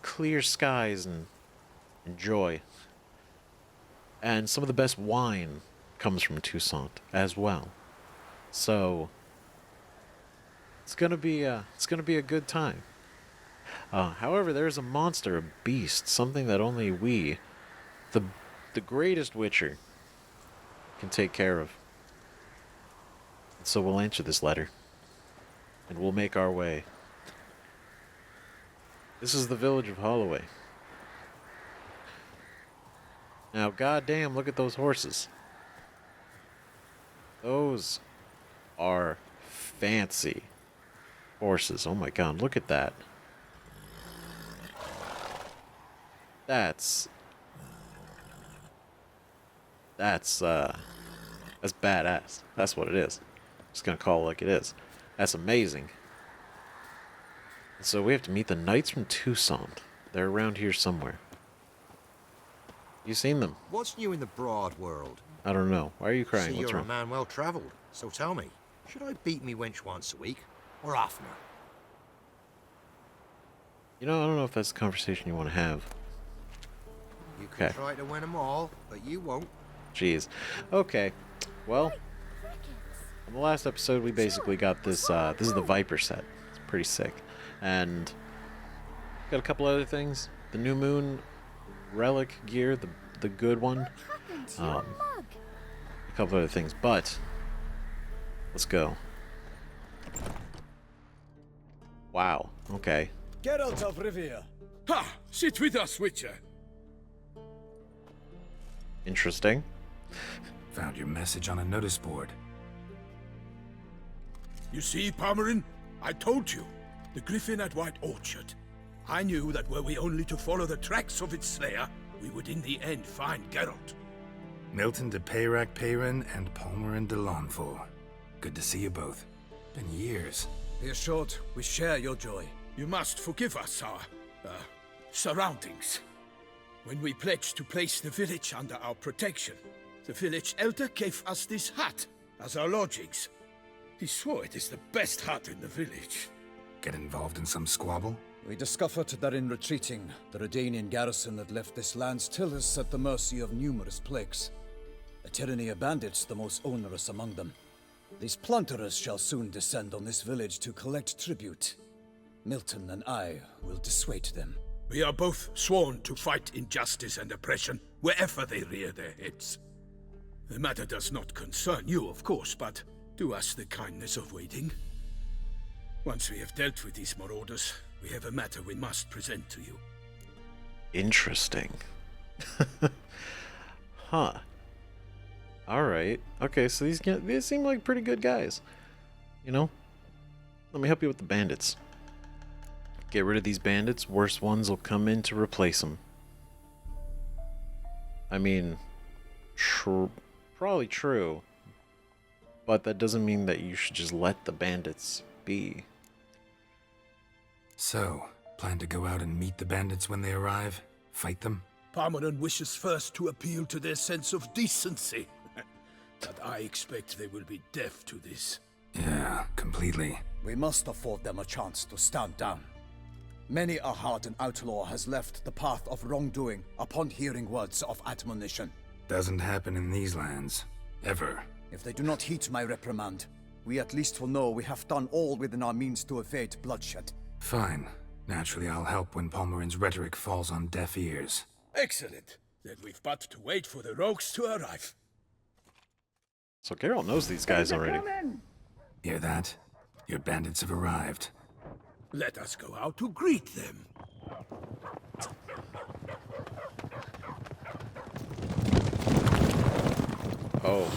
clear skies and joy. And some of the best wine comes from Toussaint as well. So it's gonna be a good time. However, there is a monster, a beast, something that only we, the greatest witcher, can take care of. And so we'll answer this letter, and we'll make our way. This is the village of Holloway. Now, goddamn, look at those horses. Those are fancy horses. Oh my god, look at that. That's badass. That's what it is. Just gonna call it like it is. That's amazing. So we have to meet the knights from Toussaint. They're around here somewhere. You seen them? What's new in the broad world? I don't know. Why are you crying? See, What's you're wrong? a man well travelled, so tell me, should I beat me wench once a week, or oftener? You know, I don't know if that's the conversation you want to have. You can Okay. try to win them all, but you won't. Jeez. Okay. Well, on the last episode, we basically got this. This is the Viper set. It's pretty sick. And got a couple other things. The New Moon relic gear, the good one. A couple other things, but let's go. Wow. Okay. Geralt of Rivia. Ha! Sit with us, Witcher. Interesting. Found your message on a notice board. You see, Palmerin? I told you. The griffin at White Orchard. I knew that were we only to follow the tracks of its slayer, we would in the end find Geralt. Milton de Perac Perrin and Palmerin de Lonfol. Good to see you both. Been years. Be assured, we share your joy. You must forgive us our, surroundings. When we pledged to place the village under our protection, the village elder gave us this hut as our lodgings. He swore it is the best hut in the village. Get involved in some squabble? We discovered that in retreating, the Redanian garrison had left this land still is at the mercy of numerous plagues. A tyranny of bandits, the most onerous among them. These plunderers shall soon descend on this village to collect tribute. Milton and I will dissuade them. We are both sworn to fight injustice and oppression wherever they rear their heads. The matter does not concern you, of course, but do us the kindness of waiting. Once we have dealt with these marauders, we have a matter we must present to you. Interesting. Huh. Alright. Okay, so these seem like pretty good guys. You know? Let me help you with the bandits. Get rid of these bandits, worse ones will come in to replace them. I mean, probably true. But that doesn't mean that you should just let the bandits be. So, plan to go out and meet the bandits when they arrive? Fight them? Parmeran wishes first to appeal to their sense of decency. But I expect they will be deaf to this. Yeah, completely. We must afford them a chance to stand down. Many a hardened outlaw has left the path of wrongdoing upon hearing words of admonition. Doesn't happen in these lands. Ever. If they do not heed my reprimand, we at least will know we have done all within our means to evade bloodshed. Fine. Naturally, I'll help when Palmerin's rhetoric falls on deaf ears. Excellent. Then we've but to wait for the rogues to arrive. So Geralt knows these guys already. Hear that? Your bandits have arrived. Let us go out to greet them. Oh.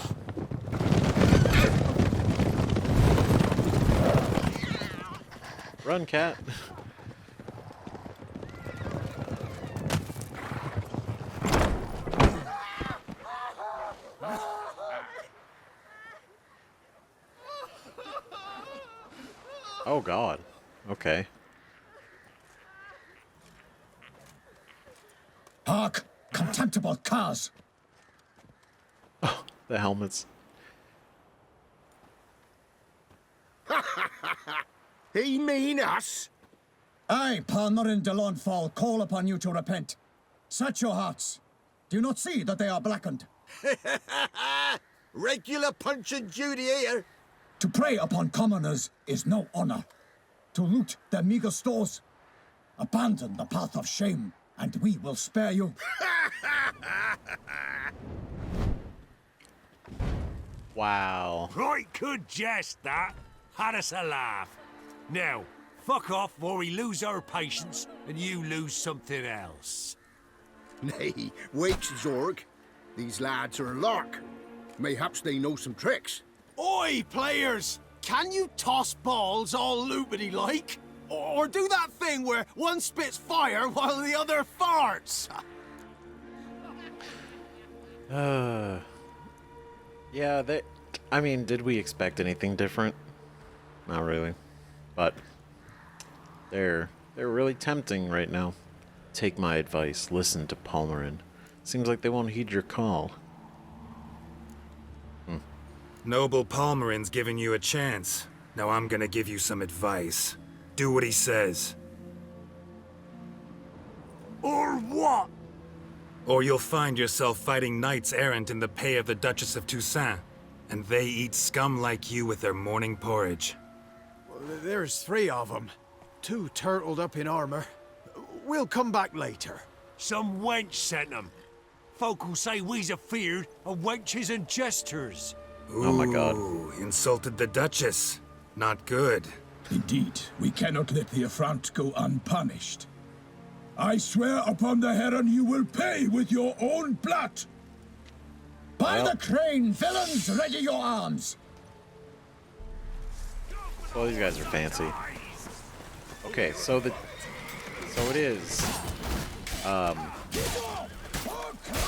Run, cat. Oh God. Okay. Hark! Contemptible curs! Oh, the helmets. He mean us? I, Palmerin de Launfal, call upon you to repent. Set your hearts. Do you not see that they are blackened? Regular punch and duty here. To prey upon commoners is no honor. To loot their meager stores, abandon the path of shame, and we will spare you. Wow. Right good jest, that. Had us a laugh. Now, fuck off or we lose our patience and you lose something else. Nay, wait, Zorg. These lads are a lark. Mayhaps they know some tricks. Oi, players! Can you toss balls all loopity-like? Or do that thing where one spits fire while the other farts? Yeah, I mean, did we expect anything different? Not really. But they're really tempting right now. Take my advice. Listen to Palmerin. Seems like they won't heed your call. Noble Palmerin's giving you a chance. Now I'm gonna give you some advice. Do what he says. Or what? Or you'll find yourself fighting knights errant in the pay of the Duchess of Toussaint. And they eat scum like you with their morning porridge. There's 3 of them. 2 turtled up in armor. We'll come back later. Some wench sent them. Folk will say we's afeard of wenches and jesters. Oh my God. Ooh, insulted the Duchess. Not good. Indeed, we cannot let the affront go unpunished. I swear upon the Heron you will pay with your own blood. By the crane, villains, ready your arms! Well, these guys are fancy. Okay, so it is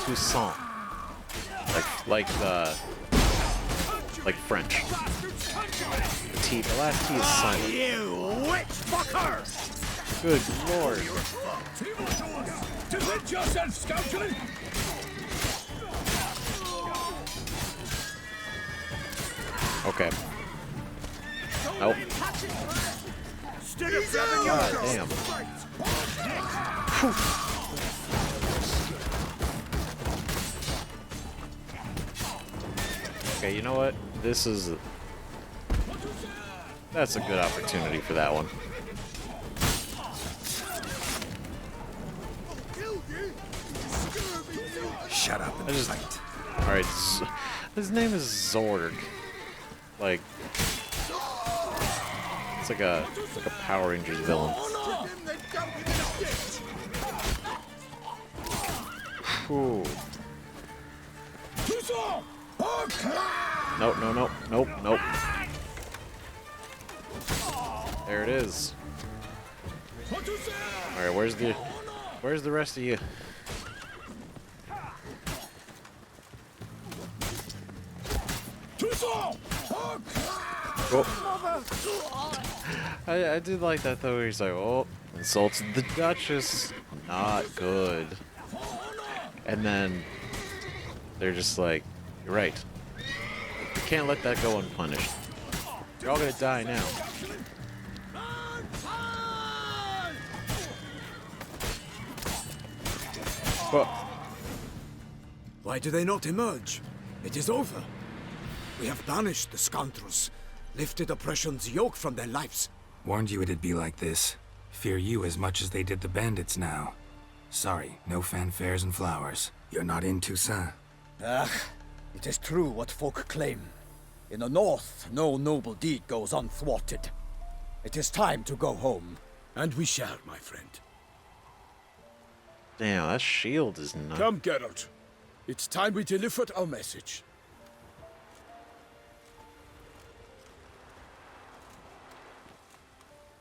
Toussaint, like French. The last T is silent. You witch fucker! Good lord. Defend yourself, scoundrel! Okay. Nope. God damn. Okay, you know what? That's a good opportunity for that one. shut up and fight. Alright, his name is Zorg. Like, it's like a Power Rangers villain. Ooh. Nope, nope. There it is. Alright, where's the rest of you? Oh. I did like that though, where he's like, oh, insults the Duchess. Not good. And then they're just like, you're right. You can't let that go unpunished. You're all gonna die now. But Why do they not emerge? It is over. We have banished the scoundrels, lifted oppression's yoke from their lives. Warned you it'd be like this. Fear you as much as they did the bandits now. Sorry, no fanfares and flowers. You're not in Toussaint. Ah, it is true what folk claim. In the north, no noble deed goes unthwarted. It is time to go home. And we shall, my friend. damn, that shield is not. Come, Geralt. It's time we delivered our message.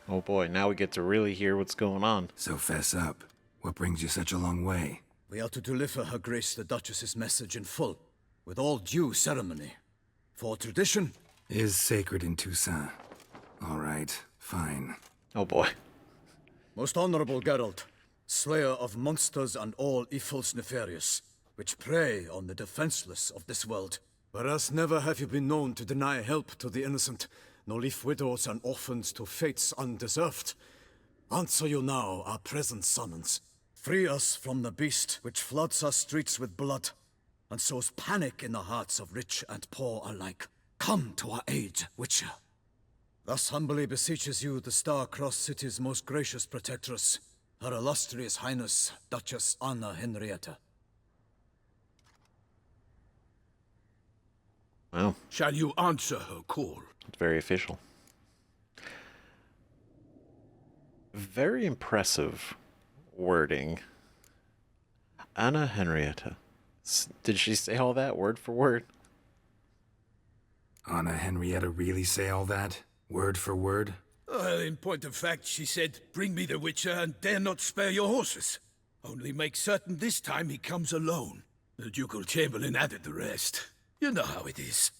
Oh boy, now we get to really hear what's going on. So fess up. What brings you such a long way? We are to deliver Her Grace the Duchess's message in full, with all due ceremony. For tradition is sacred in Toussaint. All right, fine. Oh boy. Most honorable Geralt, slayer of monsters and all evils nefarious, which prey on the defenseless of this world. Whereas never have you been known to deny help to the innocent, nor leave widows and orphans to fates undeserved. Answer you now our present summons. Free us from the beast which floods our streets with blood, and sows panic in the hearts of rich and poor alike. Come to our aid, Witcher. Thus humbly beseeches you the Star-Crossed City's most gracious protectress, Her Illustrious Highness, Duchess Anna Henrietta. Wow. Shall you answer her call? It's very official. Very impressive wording. Anna Henrietta. Did she say all that word for word? Anna Henrietta really say all that? Word for word? Well, in point of fact, she said, bring me the Witcher and dare not spare your horses. Only make certain this time he comes alone. The Ducal Chamberlain added the rest. You know how it is.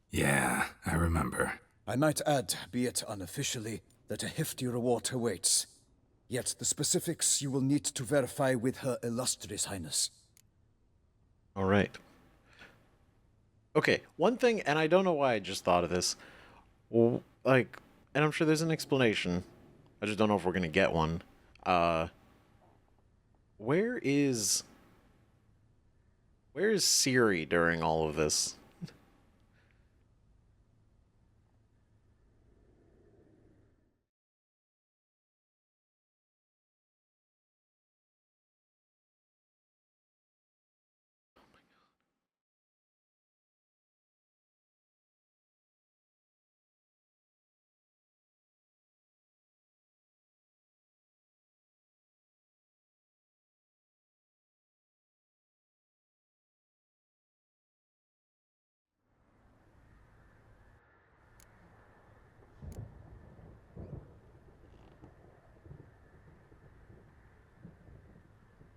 Yeah, I remember. I might add, be it unofficially, that a hefty reward awaits. Yet the specifics you will need to verify with Her Illustrious Highness. All right. Okay, one thing, and I don't know why I just thought of this. Well, like, and I'm sure there's an explanation. I just don't know if we're going to get one. Where is Ciri during all of this?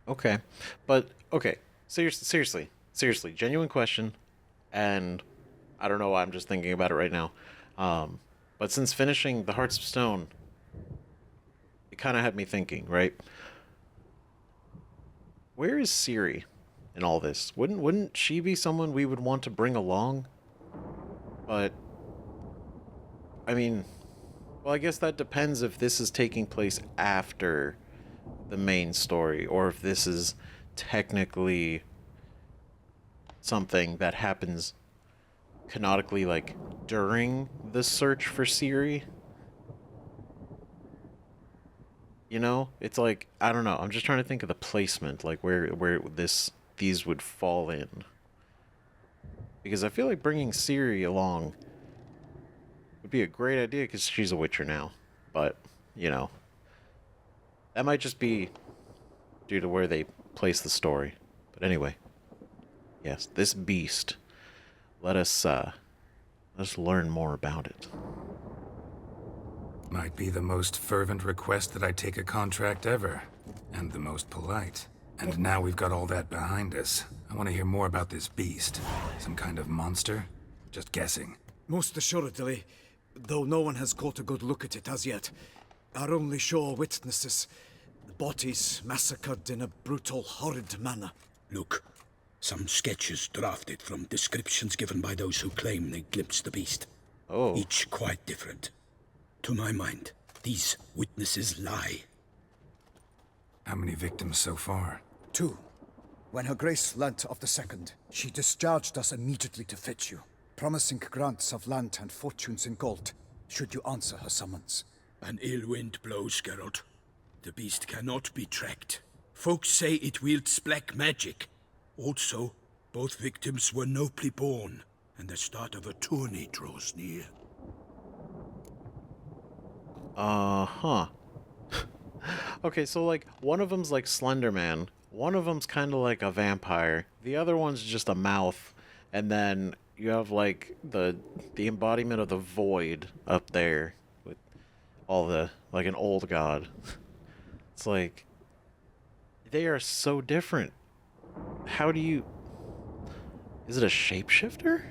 Okay, but okay, seriously, genuine question, and I don't know why I'm just thinking about it right now. But since finishing the Hearts of Stone, it kind of had me thinking, right? Where is Ciri in all this? Wouldn't she be someone we would want to bring along? But I mean, well, I guess that depends if this is taking place after the main story, or if this is technically something that happens canonically, like, during the search for Ciri. You know, it's like, I don't know. I'm just trying to think of the placement, like where these would fall in. Because I feel like bringing Ciri along would be a great idea because she's a Witcher now. But, you know, that might just be due to where they place the story. But anyway, yes, this beast. Let's learn more about it. Might be the most fervent request that I take a contract ever, and the most polite. And now we've got all that behind us. I want to hear more about this beast. Some kind of monster? Just guessing. Most assuredly, though no one has caught a good look at it as yet. Our only sure witnesses. Bodies massacred in a brutal, horrid manner. Look, some sketches drafted from descriptions given by those who claim they glimpsed the beast. Oh. Each quite different. To my mind, these witnesses lie. How many victims so far? 2. When Her Grace learnt of the second, she discharged us immediately to fetch you, promising grants of land and fortunes in gold, should you answer her summons. An ill wind blows, Geralt. The beast cannot be tracked. Folks say it wields black magic. Also, both victims were nobly born, and the start of a tourney draws near. Uh-huh. Okay, so like one of them's like Slender Man, one of them's kind of like a vampire, the other one's just a mouth, and then you have like the embodiment of the void up there with all the like an old god. It's like they are so different. How do you... Is it a shapeshifter?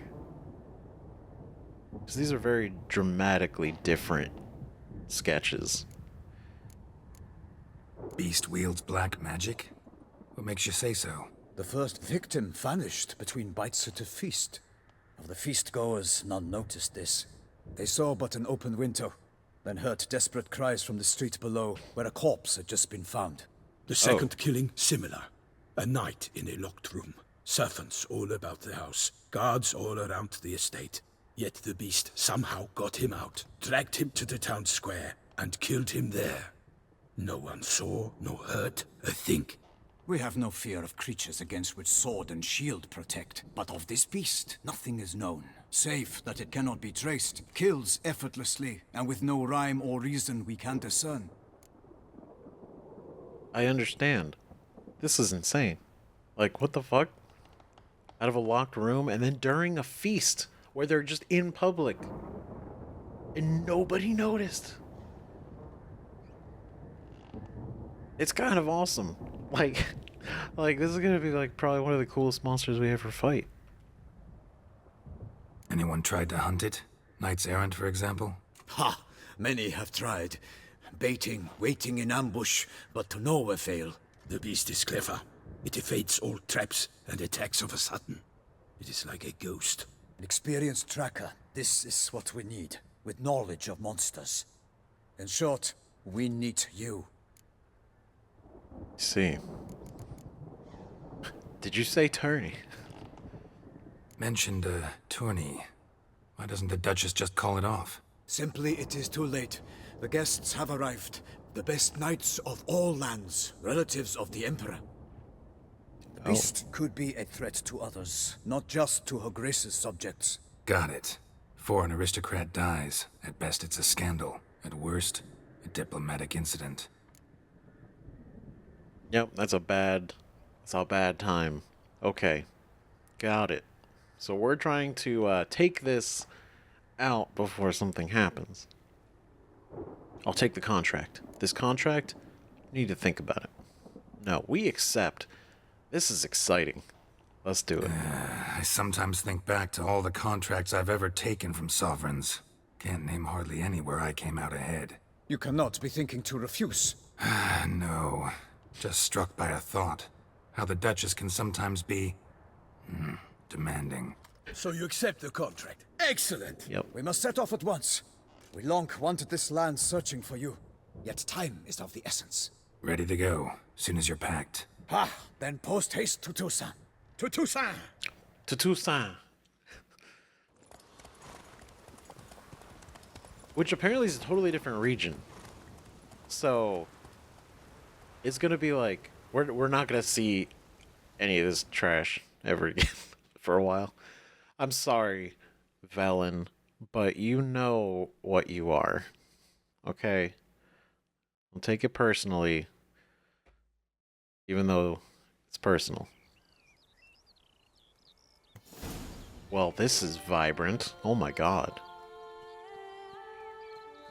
Because these are very dramatically different sketches. Beast wields black magic? What makes you say so? The first victim vanished between bites at a feast. Of the feast-goers, none noticed this. They saw but an open window, then heard desperate cries from the street below, where a corpse had just been found. The second killing, similar. A night in a locked room. Servants all about the house. Guards all around the estate. Yet the beast somehow got him out, dragged him to the town square, and killed him there. No one saw, nor heard a thing. We have no fear of creatures against which sword and shield protect, but of this beast, nothing is known, save that it cannot be traced, kills effortlessly, and with no rhyme or reason we can discern. I understand. This is insane. Like, what the fuck? Out of a locked room, and then during a feast where they're just in public, and nobody noticed. It's kind of awesome. Like this is gonna be like probably one of the coolest monsters we ever fight. Anyone tried to hunt it? Knights errant, for example? Ha! Many have tried. Baiting, waiting in ambush, but to no avail. The beast is clever. It evades all traps and attacks of a sudden. It is like a ghost. An experienced tracker. This is what we need, with knowledge of monsters. In short, we need you. See. Did you say tourney? Mentioned a tourney. Why doesn't the Duchess just call it off? Simply, it is too late. The guests have arrived. The best knights of all lands, relatives of the Emperor. The beast could be a threat to others, not just to Her Grace's subjects. Got it. Before an aristocrat dies, at best it's a scandal. At worst, a diplomatic incident. Yep, that's a bad time. Okay. Got it. So we're trying to take this out before something happens. I'll take the contract. This contract, need to think about it. No, we accept. This is exciting. Let's do it. I sometimes think back to all the contracts I've ever taken from sovereigns. Can't name hardly any where I came out ahead. You cannot be thinking to refuse. No. Just struck by a thought. How the Duchess can sometimes be... demanding. So you accept the contract. Excellent! Yep. We must set off at once. We long wanted this land searching for you. Yet time is of the essence. Ready to go, soon as you're packed. Ha! Then post haste to Toussaint. To Toussaint! To Toussaint. Which apparently is a totally different region. So, it's gonna be like we're not gonna see any of this trash ever again for a while. I'm sorry, Velen, but you know what you are. Okay? Don't take it personally, even though it's personal. Well, this is vibrant. Oh my god.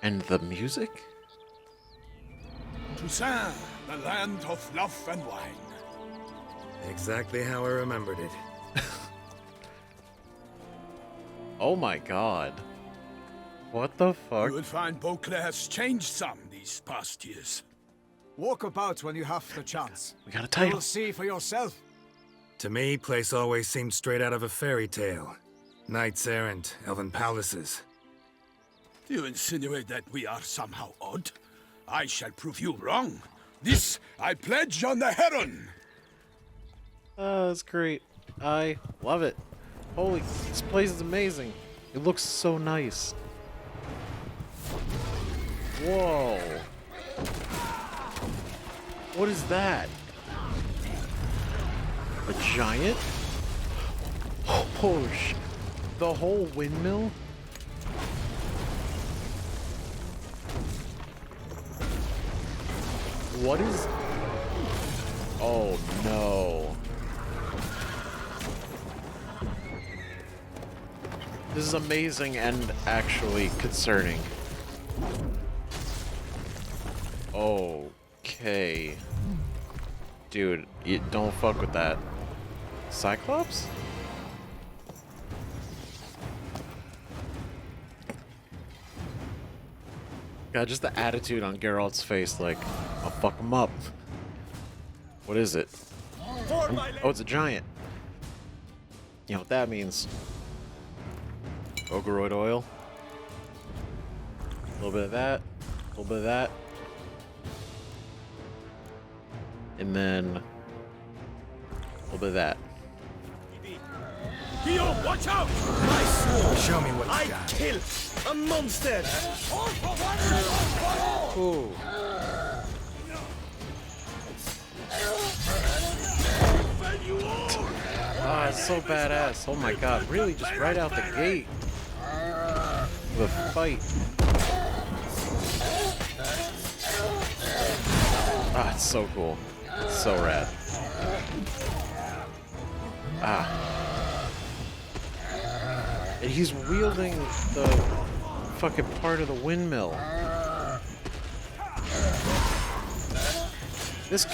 And the music? Toussaint, the land of love and wine. Exactly how I remembered it. Oh my god. What the fuck? You will find Beauclair's changed some these past years. Walk about when you have the chance. We got a title. You'll see for yourself. To me, place always seemed straight out of a fairy tale. Knights errant, elven palaces. Do you insinuate that we are somehow odd? I shall prove you wrong. This I pledge on the Heron. That's great. I love it. Holy, this place is amazing. It looks so nice. Whoa. What is that? A giant? Oh, the whole windmill? What is... Oh, no. This is amazing and actually concerning. Okay. Dude, you don't fuck with that. Cyclops? God, just the attitude on Geralt's face, like, I'll fuck him up. What is it? Oh, it's a giant. You know what that means. Ogoroid oil. A little bit of that. A little bit of that. And then a little bit of that. Guillaume, watch out! Show me what you I got. killed a monster! Ooh. Ah, it's so badass. Oh my god, really just right out the gate. The fight. Ah, it's so cool. It's so rad. Ah. And he's wielding the fucking part of the windmill. This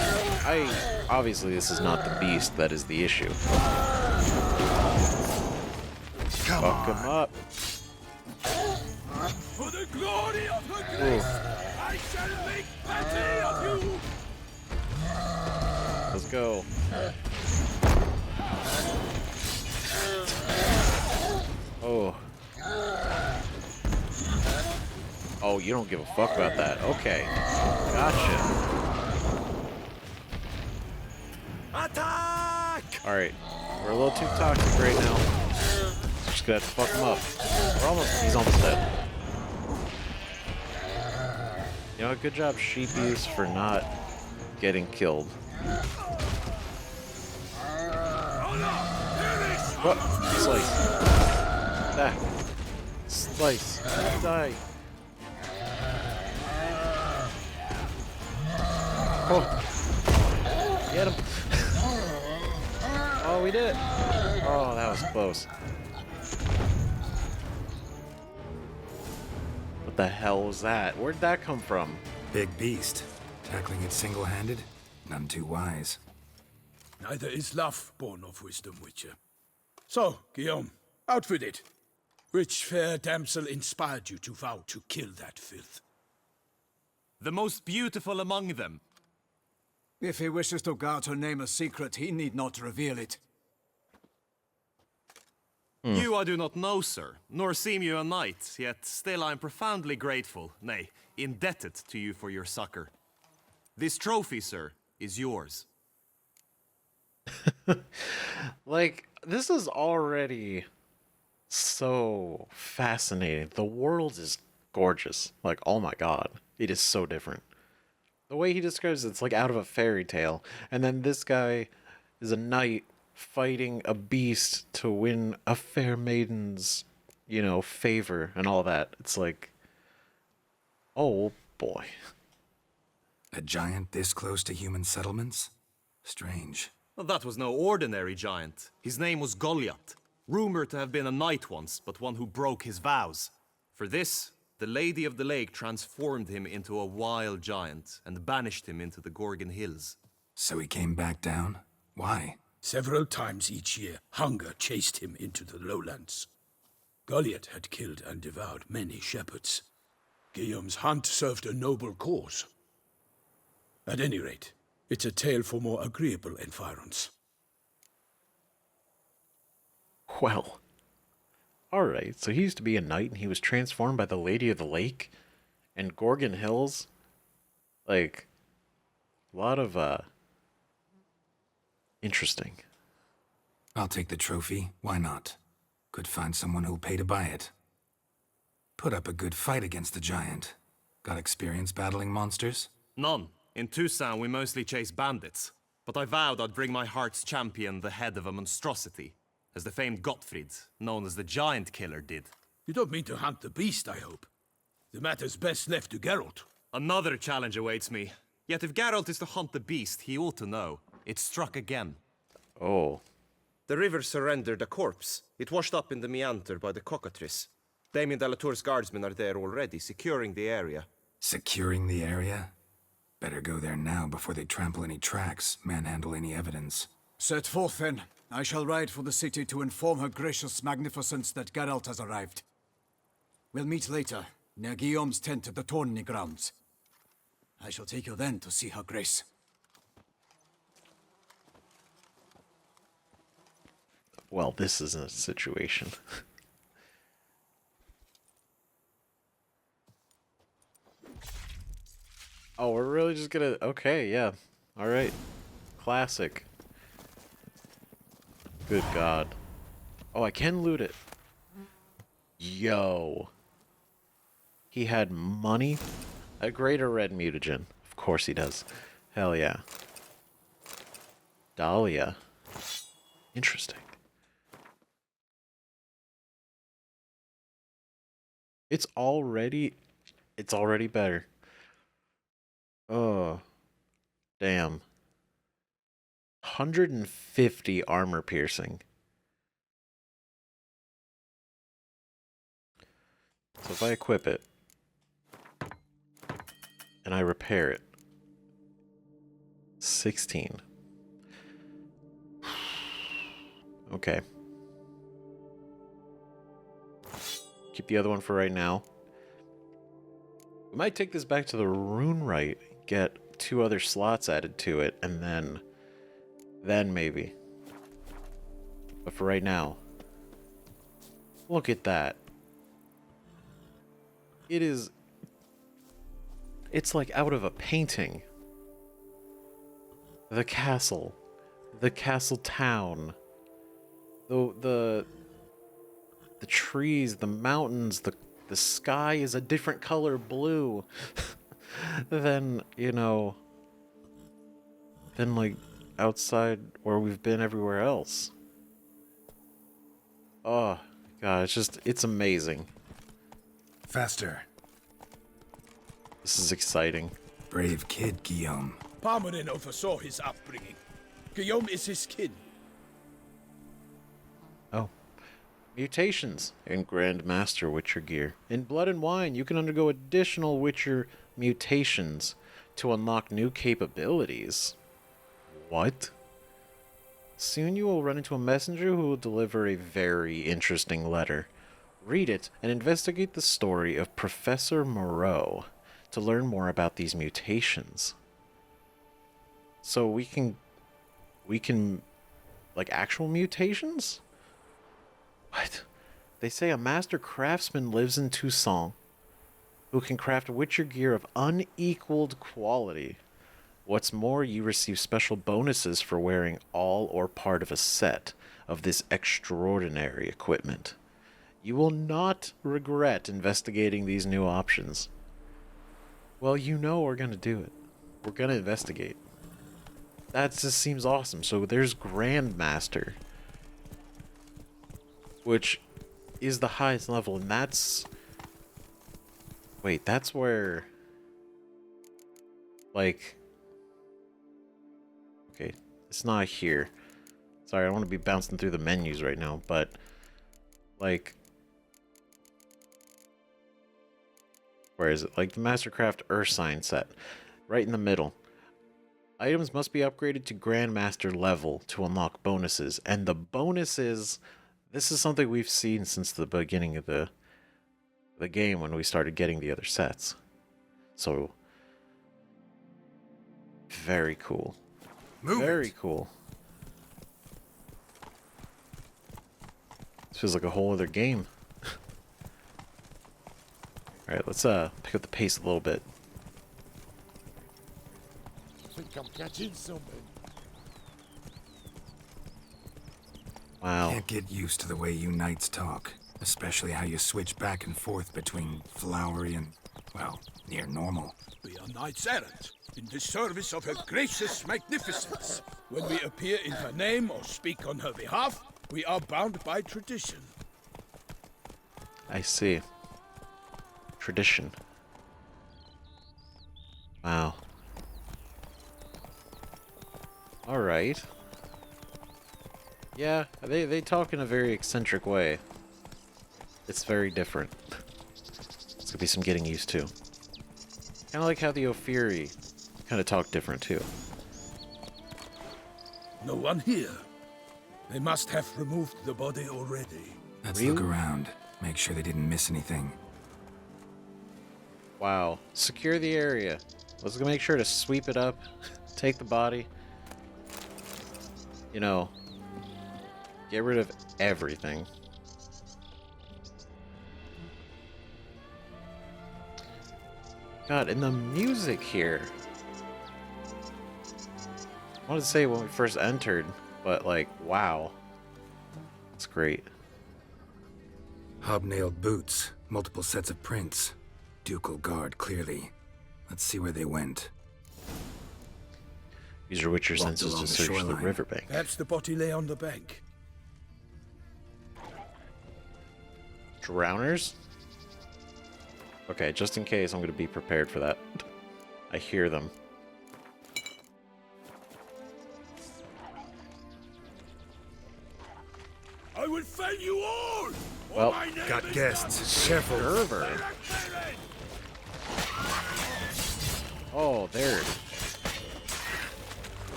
obviously this is not the beast that is the issue. Fuck him up. For the glory of the grace, I shall make battle of you! Let's go. Oh. Oh, you don't give a fuck about that. Okay. Gotcha. Attack! Alright. We're a little too toxic right now. Just gonna have to fuck him up. He's almost dead. You know, good job, sheepies, for not getting killed. What? Slice. Ah. Slice. Die. Oh. Get him. Oh, we did it. Oh, that was close. What the hell was that? Where'd that come from? Big beast. Tackling it single-handed? None too wise. Neither is love born of wisdom, Witcher. So, Guillaume, out with it. Which fair damsel inspired you to vow to kill that filth? The most beautiful among them. If he wishes to guard her name a secret, he need not reveal it. You I do not know, sir, nor seem you a knight, yet still I am profoundly grateful, nay, indebted to you for your succor. This trophy, sir, is yours. Like, this is already so fascinating. The world is gorgeous. Like, oh my god. It is so different. The way he describes it's like out of a fairy tale. And then this guy is a knight fighting a beast to win a fair maiden's, you know, favor and all that. It's like, oh boy. A giant this close to human settlements? Strange. Well, that was no ordinary giant. His name was Goliath, rumored to have been a knight once, but one who broke his vows. For this, the Lady of the Lake transformed him into a wild giant and banished him into the Gorgon Hills. So he came back down? Why? Several times each year, hunger chased him into the lowlands. Goliath had killed and devoured many shepherds. Guillaume's hunt served a noble cause. At any rate, it's a tale for more agreeable environs. Well, alright, so he used to be a knight and he was transformed by the Lady of the Lake and Gorgon Hills. Like, a lot of, interesting. I'll take the trophy. Why not? Could find someone who'll pay to buy it. Put up a good fight against the giant. Got experience battling monsters? None. In Toussaint, we mostly chase bandits. But I vowed I'd bring my heart's champion the head of a monstrosity, as the famed Gottfried, known as the Giant Killer, did. You don't mean to hunt the beast, I hope. The matter's best left to Geralt. Another challenge awaits me. Yet if Geralt is to hunt the beast, he ought to know. It struck again. Oh. The river surrendered a corpse. It washed up in the meander by the cockatrice. Damien de la Tour's guardsmen are there already, securing the area. Securing the area? Better go there now before they trample any tracks, manhandle any evidence. Set forth, then. I shall ride for the city to inform her gracious magnificence that Geralt has arrived. We'll meet later, near Guillaume's tent at the tourney grounds. I shall take you then to see her grace. Well, this is a situation. Oh, we're really just gonna... Okay, yeah. Alright. Classic. Good God. Oh, I can loot it. Yo. He had money? A greater red mutagen. Of course he does. Hell yeah. Dahlia. Interesting. It's already better. Oh. Damn. 150 armor piercing. So if I equip it and I repair it, 16. Okay. Keep the other one for right now. We might take this back to the rune right, get 2 other slots added to it, and then maybe. But for right now, look at that. It's like out of a painting. The castle town, the trees, the mountains, the sky is a different color blue than, you know, than like outside where we've been everywhere else. Oh God, it's amazing. Faster. This is exciting. Brave kid, Guillaume. Parmanin oversaw his upbringing. Guillaume is his kin. Oh. Mutations in Grandmaster Witcher gear. In Blood and Wine, you can undergo additional Witcher mutations to unlock new capabilities. What? Soon you will run into a messenger who will deliver a very interesting letter. Read it and investigate the story of Professor Moreau to learn more about these mutations. So we can like actual mutations? What? They say a master craftsman lives in Toussaint who can craft Witcher gear of unequaled quality. What's more, you receive special bonuses for wearing all or part of a set of this extraordinary equipment. You will not regret investigating these new options. Well, you know we're going to do it. We're gonna investigate. That just seems awesome. So there's Grandmaster, which is the highest level, and that's... Wait, that's where... Like... Okay, it's not here. Sorry, I don't want to be bouncing through the menus right now, but... Like... Where is it? Like the Mastercraft Ursine set. Right in the middle. Items must be upgraded to Grandmaster level to unlock bonuses. And the bonuses... This is something we've seen since the beginning of the game when we started getting the other sets. So... Very cool. Very cool. This feels like a whole other game. Alright, let's pick up the pace a little bit. I think I'm catching something. Wow. Can't get used to the way you knights talk, especially how you switch back and forth between flowery and, well, near normal. We are knights errant, in the service of her gracious magnificence. When we appear in her name or speak on her behalf, we are bound by tradition. I see. Tradition. Wow. Alright. Yeah, they talk in a very eccentric way. It's very different. It's gonna be some getting used to. Kinda like how the Ophiri kinda talk different too. No one here. They must have removed the body already. Let's look around. Make sure they didn't miss anything. Wow. Secure the area. Let's go make sure to sweep it up. Take the body. You know, get rid of everything. God, and the music here. I wanted to say when we first entered, but like, wow. It's great. Hobnailed boots, multiple sets of prints. Ducal guard, clearly. Let's see where they went. Use your Witcher Walked senses along to the search the shoreline. riverbank. Perhaps the body lay on the bank. Drowners? Okay, just in case, I'm going to be prepared for that. I hear them. I will fell you all! Well, got guests. Careful. Gerber. Oh, there.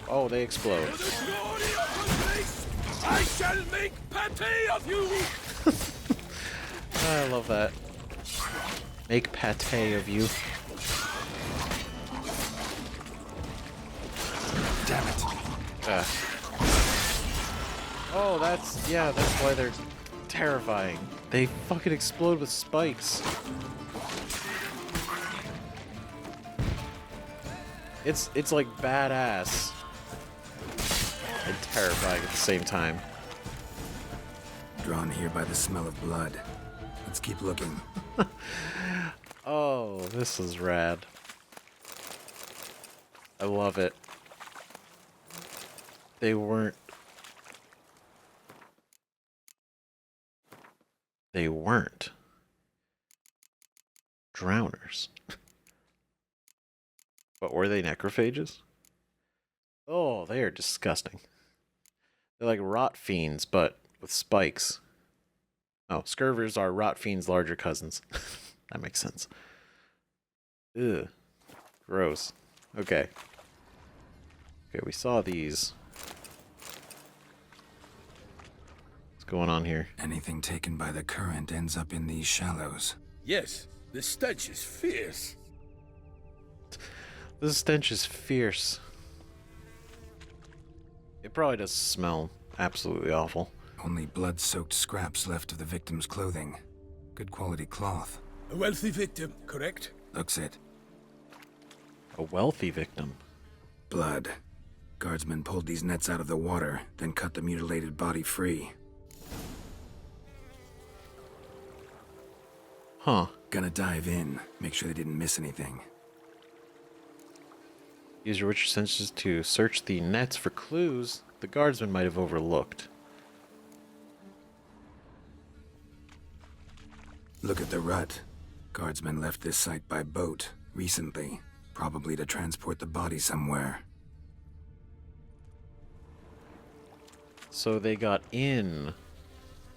Oh, they explode. For the glory of her grace, I shall make pate of you! I love that. Make pate of you. Damn it. Oh, that's why they're terrifying. They fucking explode with spikes. It's like badass and terrifying at the same time. Drawn here by the smell of blood. Let's keep looking. Oh, this is rad. I love it. They weren't drowners. But were they necrophages? Oh, they are disgusting. They're like rot fiends, but with spikes. Oh, scurvers are rot fiends' larger cousins. That makes sense. Ugh. Gross. Okay. Okay, we saw these. What's going on here? Anything taken by the current ends up in these shallows. Yes, the stench is fierce. This stench is fierce. It probably does smell absolutely awful. Only blood-soaked scraps left of the victim's clothing. Good quality cloth. A wealthy victim, correct? Looks it. A wealthy victim. Blood. Guardsmen pulled these nets out of the water, then cut the mutilated body free. Huh. Gonna dive in, make sure they didn't miss anything. Use your Witcher senses to search the nets for clues the guardsman might have overlooked. Look at the rut. Guardsmen left this site by boat recently, probably to transport the body somewhere. So they got in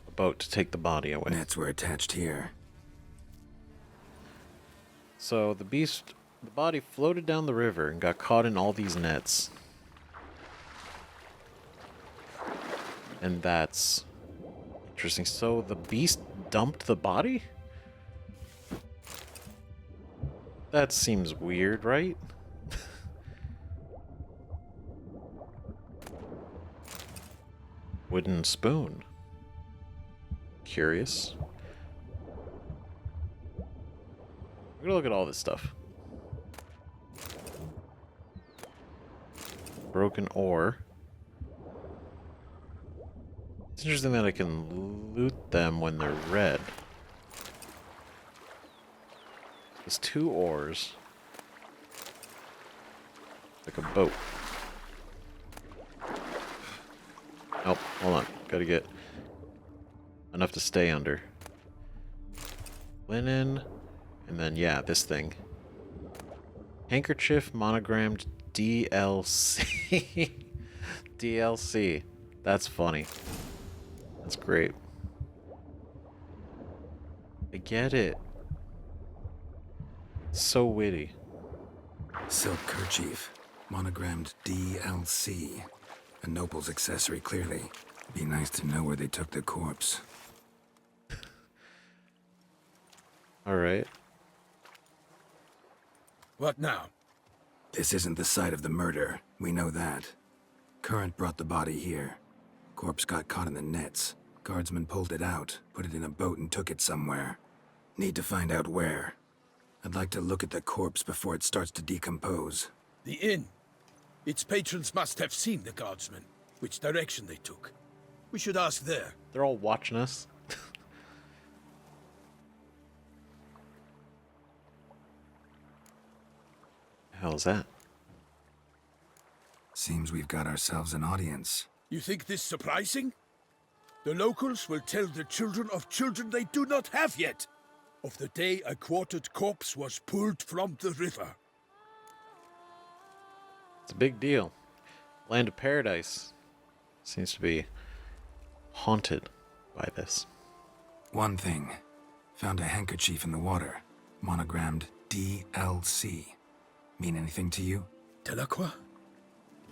a boat to take the body away. Nets were attached here. So the body floated down the river and got caught in all these nets. And that's interesting. So the beast dumped the body? That seems weird, right? Wooden spoon. Curious. We're gonna look at all this stuff. Broken ore. It's interesting that I can loot them when they're red. There's 2 ores. Like a boat. Oh, hold on. Gotta get enough to stay under. Linen. And then, yeah, this thing. Handkerchief monogrammed DLC. DLC. That's funny. That's great. I get it. So witty. Silk kerchief. Monogrammed DLC. A noble's accessory, clearly. Be nice to know where they took the corpse. Alright. What now? This isn't the site of the murder. We know that. Current brought the body here. Corpse got caught in the nets. Guardsmen pulled it out, put it in a boat and took it somewhere. Need to find out where. I'd like to look at the corpse before it starts to decompose. The inn. Its patrons must have seen the guardsmen, which direction they took. We should ask there. They're all watching us. The hell is that? Seems we've got ourselves an audience. You think this surprising? The locals will tell the children of children they do not have yet, of the day a quartered corpse was pulled from the river. It's a big deal. Land of Paradise seems to be haunted by this. One thing. Found a handkerchief in the water. Monogrammed DLC. Mean anything to you? Delacroix?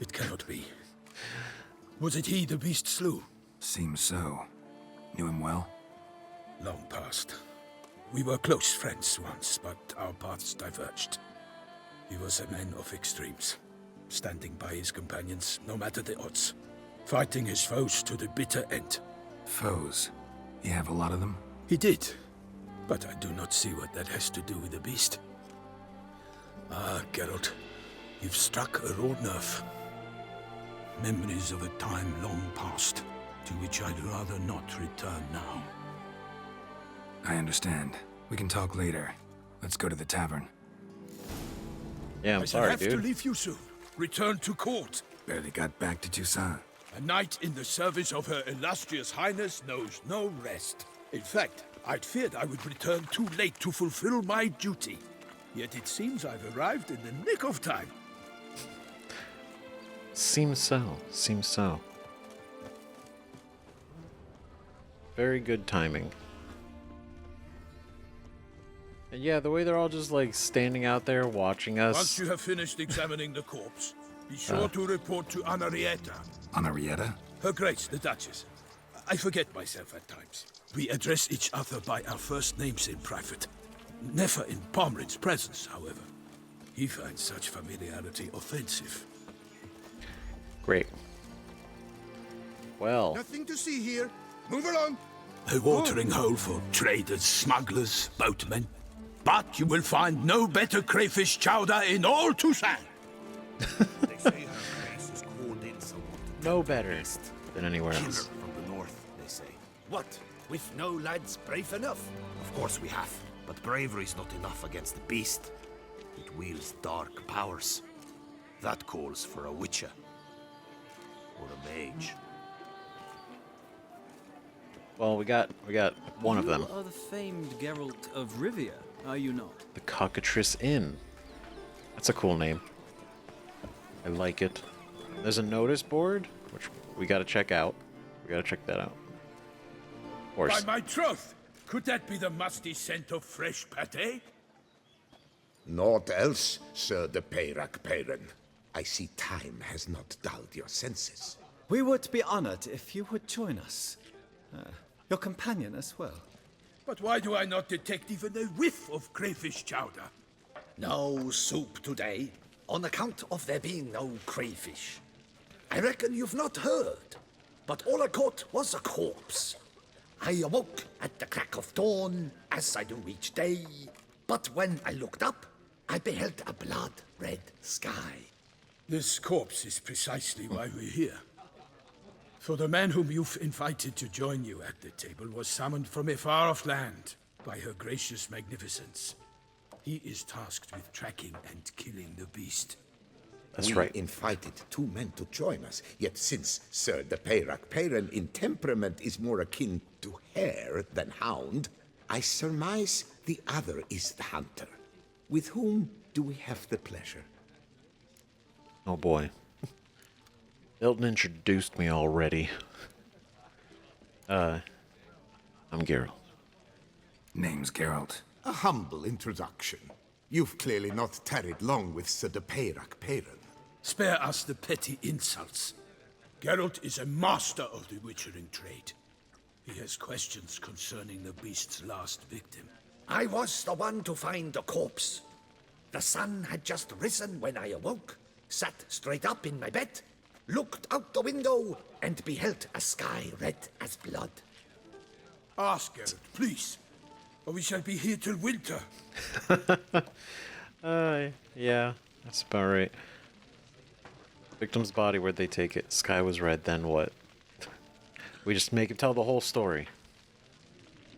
It cannot be. Was it he the beast slew? Seems so. Knew him well? Long past. We were close friends once, but our paths diverged. He was a man of extremes, standing by his companions no matter the odds, fighting his foes to the bitter end. Foes? You have a lot of them? He did, but I do not see what that has to do with the beast. Ah, Geralt, you've struck a raw nerve. Memories of a time long past, to which I'd rather not return now. I understand. We can talk later. Let's go to the tavern. Yeah, I'm sorry, I shall have dude. to leave you soon. Return to court. Barely got back to Toussaint. A knight in the service of Her Illustrious Highness knows no rest. In fact, I'd feared I would return too late to fulfill my duty. Yet it seems I've arrived in the nick of time. Seems so. Seems so. Very good timing. And yeah, the way they're all just like standing out there watching us. Once you have finished examining the corpse, be sure to report to Anarietta. Anarietta? Her Grace, the Duchess. I forget myself at times. We address each other by our first names in private. Never in Pomrin's presence, however. He finds such familiarity offensive. Great. Well. Nothing to see here. Move along. A watering hole for traders, smugglers, boatmen. But you will find no better crayfish chowder in all Toussaint. They say her grace is called in someone to No better than anywhere kill her else. from the north, they say. What? With no lads brave enough? Of course we have. But bravery's not enough against the beast. It wields dark powers. That calls for a witcher. Or a mage. Well, we got one of them. You are the famed Geralt of Rivia, are you not? The Cockatrice Inn. That's a cool name. I like it. There's a notice board, which we gotta check out. We gotta check that out. Of course. By my troth! Could that be the musty scent of fresh pate? Naught else, Sir de Peyrac Peyren. I see time has not dulled your senses. We would be honored if you would join us. Your companion as well. But why do I not detect even a whiff of crayfish chowder? No soup today, on account of there being no crayfish. I reckon you've not heard, but all I caught was a corpse. I awoke at the crack of dawn, as I do each day, but when I looked up, I beheld a blood-red sky. This corpse is precisely why we're here. For the man whom you've invited to join you at the table was summoned from a far-off land by her gracious magnificence. He is tasked with tracking and killing the beast. That's right. We invited two men to join us, yet since Sir de Peyrac Peyren in temperament is more akin to hare than hound, I surmise the other is the hunter. With whom do we have the pleasure? Oh boy. Hilton introduced me already. I'm Geralt. Name's Geralt. A humble introduction. You've clearly not tarried long with Sir de Peyrac Peyren. Spare us the petty insults. Geralt is a master of the witchering trade. He has questions concerning the beast's last victim. I was the one to find the corpse. The sun had just risen when I awoke, sat straight up in my bed, looked out the window, and beheld a sky red as blood. Ask Geralt, please, or we shall be here till winter. Yeah, that's about right. Victim's body, where'd they take it? Sky was red, then what? We just make it tell the whole story.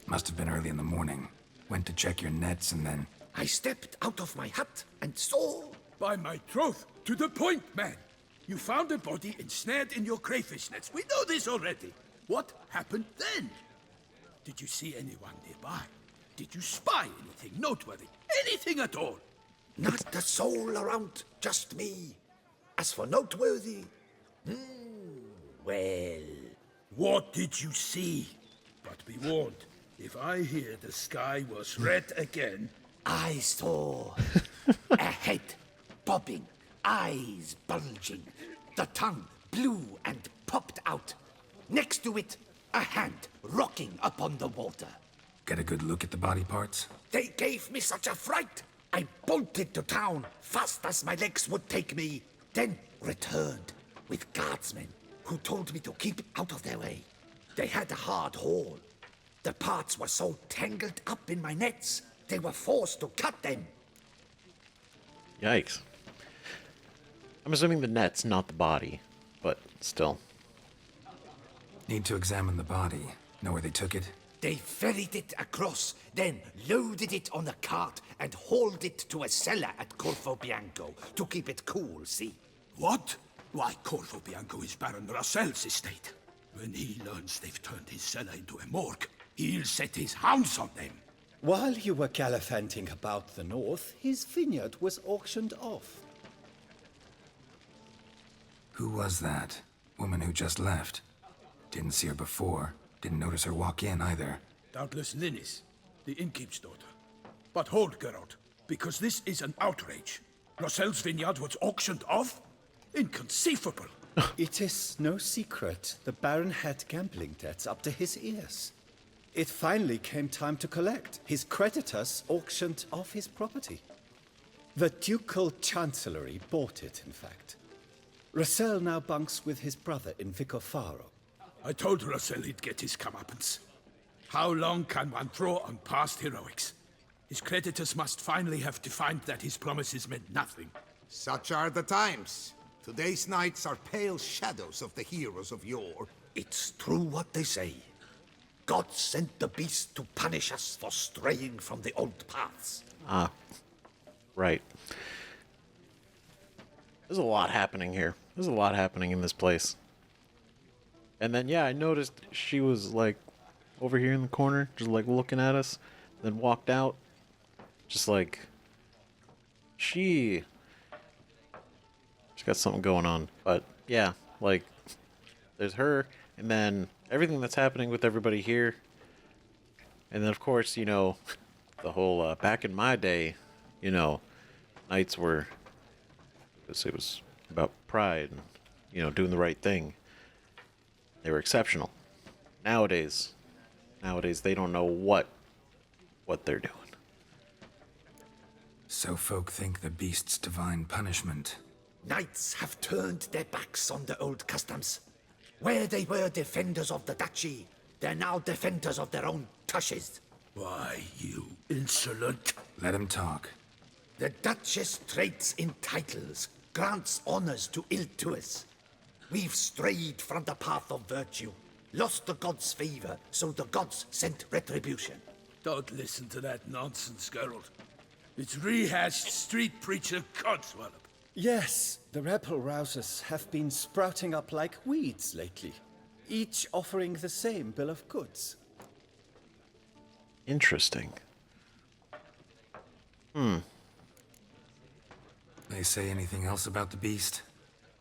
Must have been early in the morning. Went to check your nets and then... I stepped out of my hut and saw... By my troth, to the point, man. You found a body ensnared in your crayfish nets. We know this already. What happened then? Did you see anyone nearby? Did you spy anything noteworthy? Anything at all? Not a soul around, just me. As for noteworthy... well... What did you see? But be warned, if I hear the sky was red again... I saw a head bobbing, eyes bulging, the tongue blue and popped out. Next to it, a hand rocking upon the water. Get a good look at the body parts? They gave me such a fright. I bolted to town fast as my legs would take me, then returned with guardsmen who told me to keep out of their way. They had a hard haul. The parts were so tangled up in my nets, they were forced to cut them. Yikes. I'm assuming the net's not the body, but still. Need to examine the body. Know where they took it? They ferried it across, then loaded it on a cart and hauled it to a cellar at Corvo Bianco to keep it cool, see? What? Why, Corvo Bianco is Baron Russell's estate. When he learns they've turned his cellar into a morgue, he'll set his hounds on them. While you were gallivanting about the north, his vineyard was auctioned off. Who was that? Woman who just left. Didn't see her before. Didn't notice her walk in either. Doubtless Linnis, the innkeep's daughter. But hold, Geralt, because this is an outrage. Russell's vineyard was auctioned off? Inconceivable. It is no secret the Baron had gambling debts up to his ears. It finally came time to collect. His creditors auctioned off his property. The Ducal Chancellery bought it, in fact. Russell now bunks with his brother in Vicofaro. I told Russell he'd get his comeuppance. How long can one throw on past heroics? His creditors must finally have to find that his promises meant nothing. Such are the times. Today's knights are pale shadows of the heroes of yore. It's true what they say. God sent the beast to punish us for straying from the old paths. Ah, right. There's a lot happening here. There's a lot happening in this place. And then, yeah, I noticed she was, like, over here in the corner, just, like, looking at us, then walked out. Just, like, she's got something going on. But, yeah, like, there's her, and then everything that's happening with everybody here. And then, of course, you know, the whole, back in my day, you know, nights were, it was about pride and, you know, doing the right thing. They were exceptional. Nowadays they don't know what they're doing. So folk think the beast's divine punishment. Knights have turned their backs on the old customs. Where they were defenders of the duchy, they're now defenders of their own tushes. Why, you insolent... Let him talk. The Duchess trades in titles, grants honors to ill-doers. We've strayed from the path of virtue, lost the gods' favor, so the gods sent retribution. Don't listen to that nonsense, Geralt. It's rehashed street preacher codswallop. Yes, the rebel rousers have been sprouting up like weeds lately, each offering the same bill of goods. Interesting. They say anything else about the beast?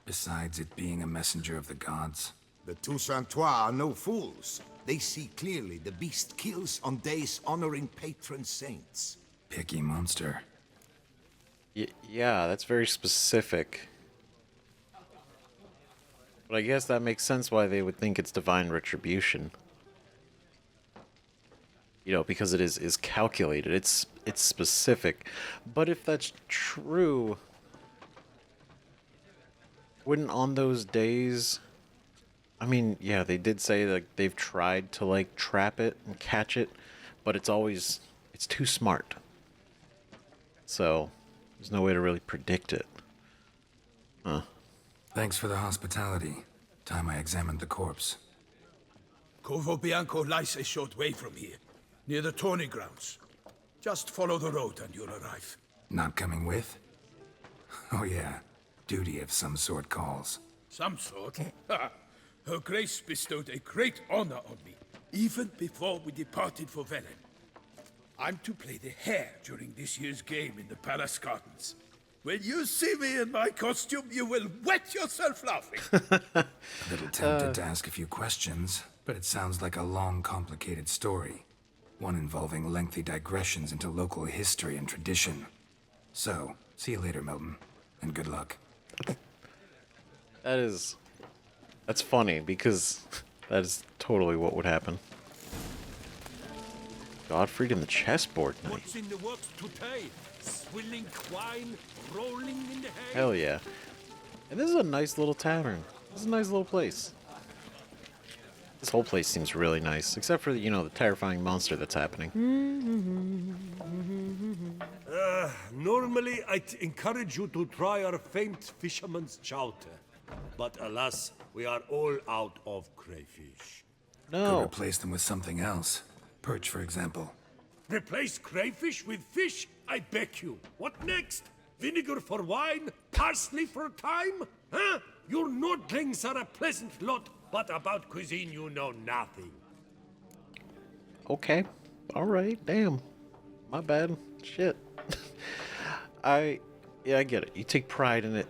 Besides it being a messenger of the gods? The Toussaintois are no fools. They see clearly the beast kills on days honoring patron saints. Picky monster. Yeah, that's very specific. But I guess that makes sense why they would think it's divine retribution. You know, because it is calculated. It's specific. But if that's true, wouldn't on those days... I mean, yeah, they did say that they've tried to, like, trap it and catch it, but it's too smart. So, there's no way to really predict it. Huh. Thanks for the hospitality. Time I examined the corpse. Corvo Bianco lies a short way from here, near the tourney grounds. Just follow the road and you'll arrive. Not coming with? Oh yeah, duty of some sort calls. Some sort? Her Grace bestowed a great honor on me, even before we departed for Velen. I'm to play the hare during this year's game in the palace gardens. When you see me in my costume, you will wet yourself laughing. A little tempted to ask a few questions, but it sounds like a long, complicated story. One involving lengthy digressions into local history and tradition. So, see you later, Milton, and good luck. That's funny, because that is totally what would happen. Godfried and the chessboard knight. What's in the works today? Swilling wine, rolling in the hay. Hell yeah. And this is a nice little tavern. This is a nice little place. This whole place seems really nice, except for, you know, the terrifying monster that's happening. Normally, I'd encourage you to try our famed fisherman's chowder. But alas, we are all out of crayfish. No. Could replace them with something else. Perch, for example. Replace crayfish with fish? I beg you. What next? Vinegar for wine? Parsley for thyme? Huh? Your Nordlings are a pleasant lot, but about cuisine you know nothing. Okay. Alright, damn. My bad. Shit. I get it. You take pride in it.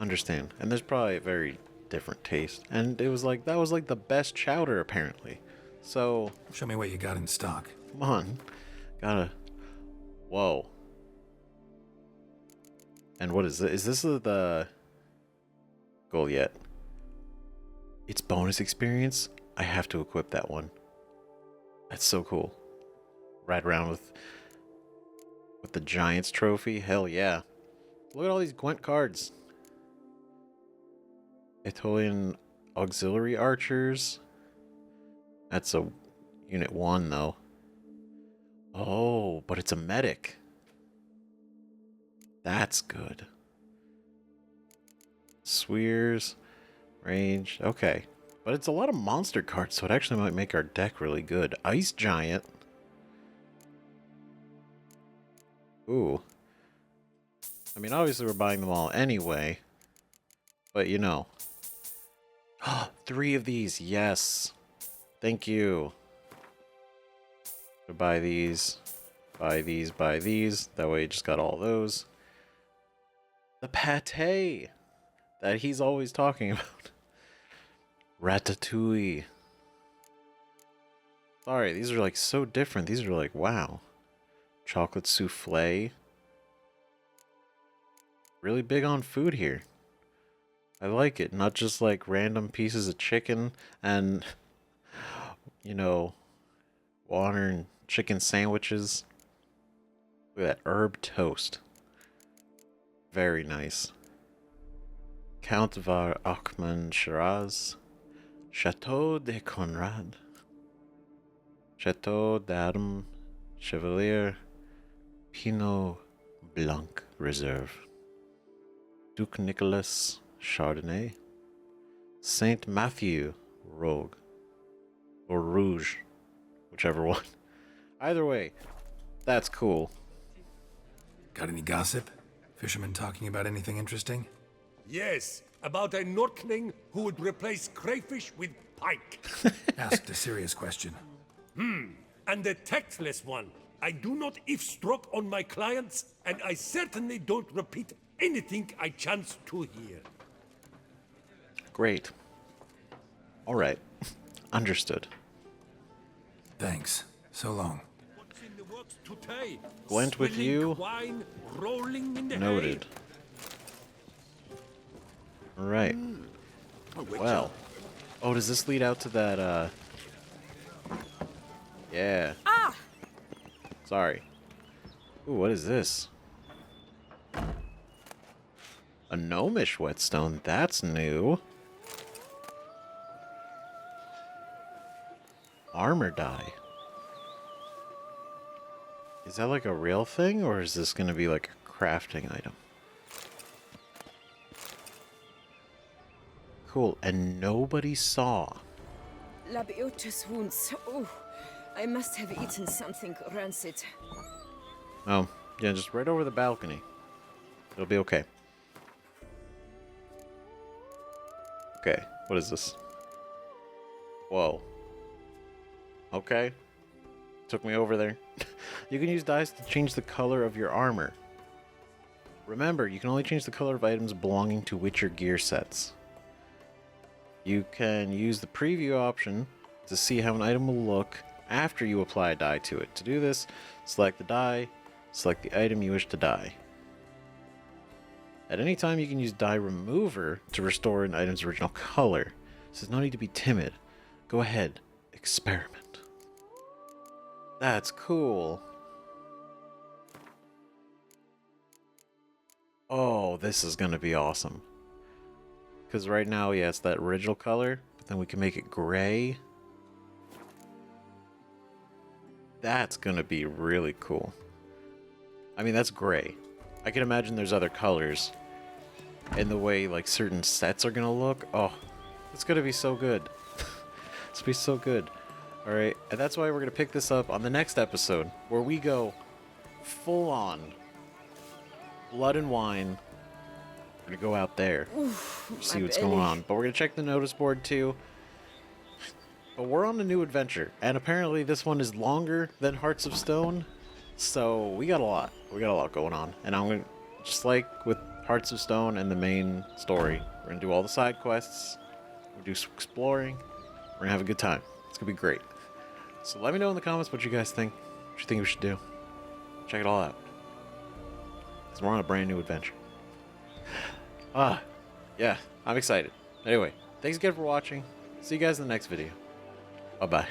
Understand. And there's probably a very different taste. And it was like, that was like the best chowder, apparently. So... Show me what you got in stock. Come on. Whoa. And what is this? Is this the... Olgierd? It's bonus experience? I have to equip that one. That's so cool. Ride around with the Giants trophy? Hell yeah. Look at all these Gwent cards. Aetolian auxiliary archers. That's a unit 1 though. Oh, but it's a medic. That's good. Swears, range. Okay. But it's a lot of monster cards, so it actually might make our deck really good. Ice Giant. Ooh. I mean, obviously we're buying them all anyway. But, you know. 3 of these, yes. Thank you. So buy these, buy these, buy these. That way you just got all those. The pate that he's always talking about. Ratatouille. Sorry, these are like so different. These are like, wow. Chocolate souffle. Really big on food here. I like it. Not just like random pieces of chicken and, you know, water and chicken sandwiches. Look at that herb toast. Very nice. Count var Achman Shiraz. Chateau de Conrad. Chateau d'Armes Chevalier. Pinot Blanc Reserve. Duke Nicholas Chardonnay. Saint Matthew Rogue. Or Rouge. Whichever one. Either way, that's cool. Got any gossip? Fishermen talking about anything interesting? Yes, about a Nordling who would replace crayfish with pike. Asked a serious question. And a tactless one. I do not eavesdrop on my clients, and I certainly don't repeat anything I chance to hear. Great. Alright. Understood. Thanks. So long. What's in the works today? Went with Swilling you. Wine, rolling in the Noted. Alright. Well. Oh, does this lead out to that, Yeah. Ah! Sorry. Ooh, what is this? A gnomish whetstone. That's new. Armor die. Is that like a real thing, or is this going to be like a crafting item? Cool. And nobody saw. Labiotus wounds. Oh, I must have eaten something rancid. Oh, yeah, just right over the balcony. It'll be okay. Okay, what is this? Whoa. Okay. Took me over there. You can use dice to change the color of your armor. Remember, you can only change the color of items belonging to Witcher gear sets. You can use the preview option to see how an item will look after you apply a dye to it. To do this, select the dye, select the item you wish to dye. At any time, you can use dye remover to restore an item's original color. So there's no need to be timid. Go ahead, experiment. That's cool. Oh, this is gonna be awesome. Because right now, yeah, it's that original color, but then we can make it gray. That's gonna be really cool. I mean, that's gray. I can imagine there's other colors. And the way, like, certain sets are gonna look. Oh, it's gonna be so good. It's gonna be so good. Alright, and that's why we're gonna pick this up on the next episode, where we go full on blood and wine. We're gonna go out there, see what's going on. But we're gonna check the notice board too. But we're on a new adventure, and apparently this one is longer than Hearts of Stone. So we got a lot. We got a lot going on. And I'm gonna, just like with Hearts of Stone and the main story, we're gonna do all the side quests. We'll do some exploring. We're gonna have a good time. It's gonna be great. So let me know in the comments what you guys think. What you think we should do. Check it all out. Because we're on a brand new adventure. Yeah, I'm excited. Anyway, thanks again for watching. See you guys in the next video. Bye-bye.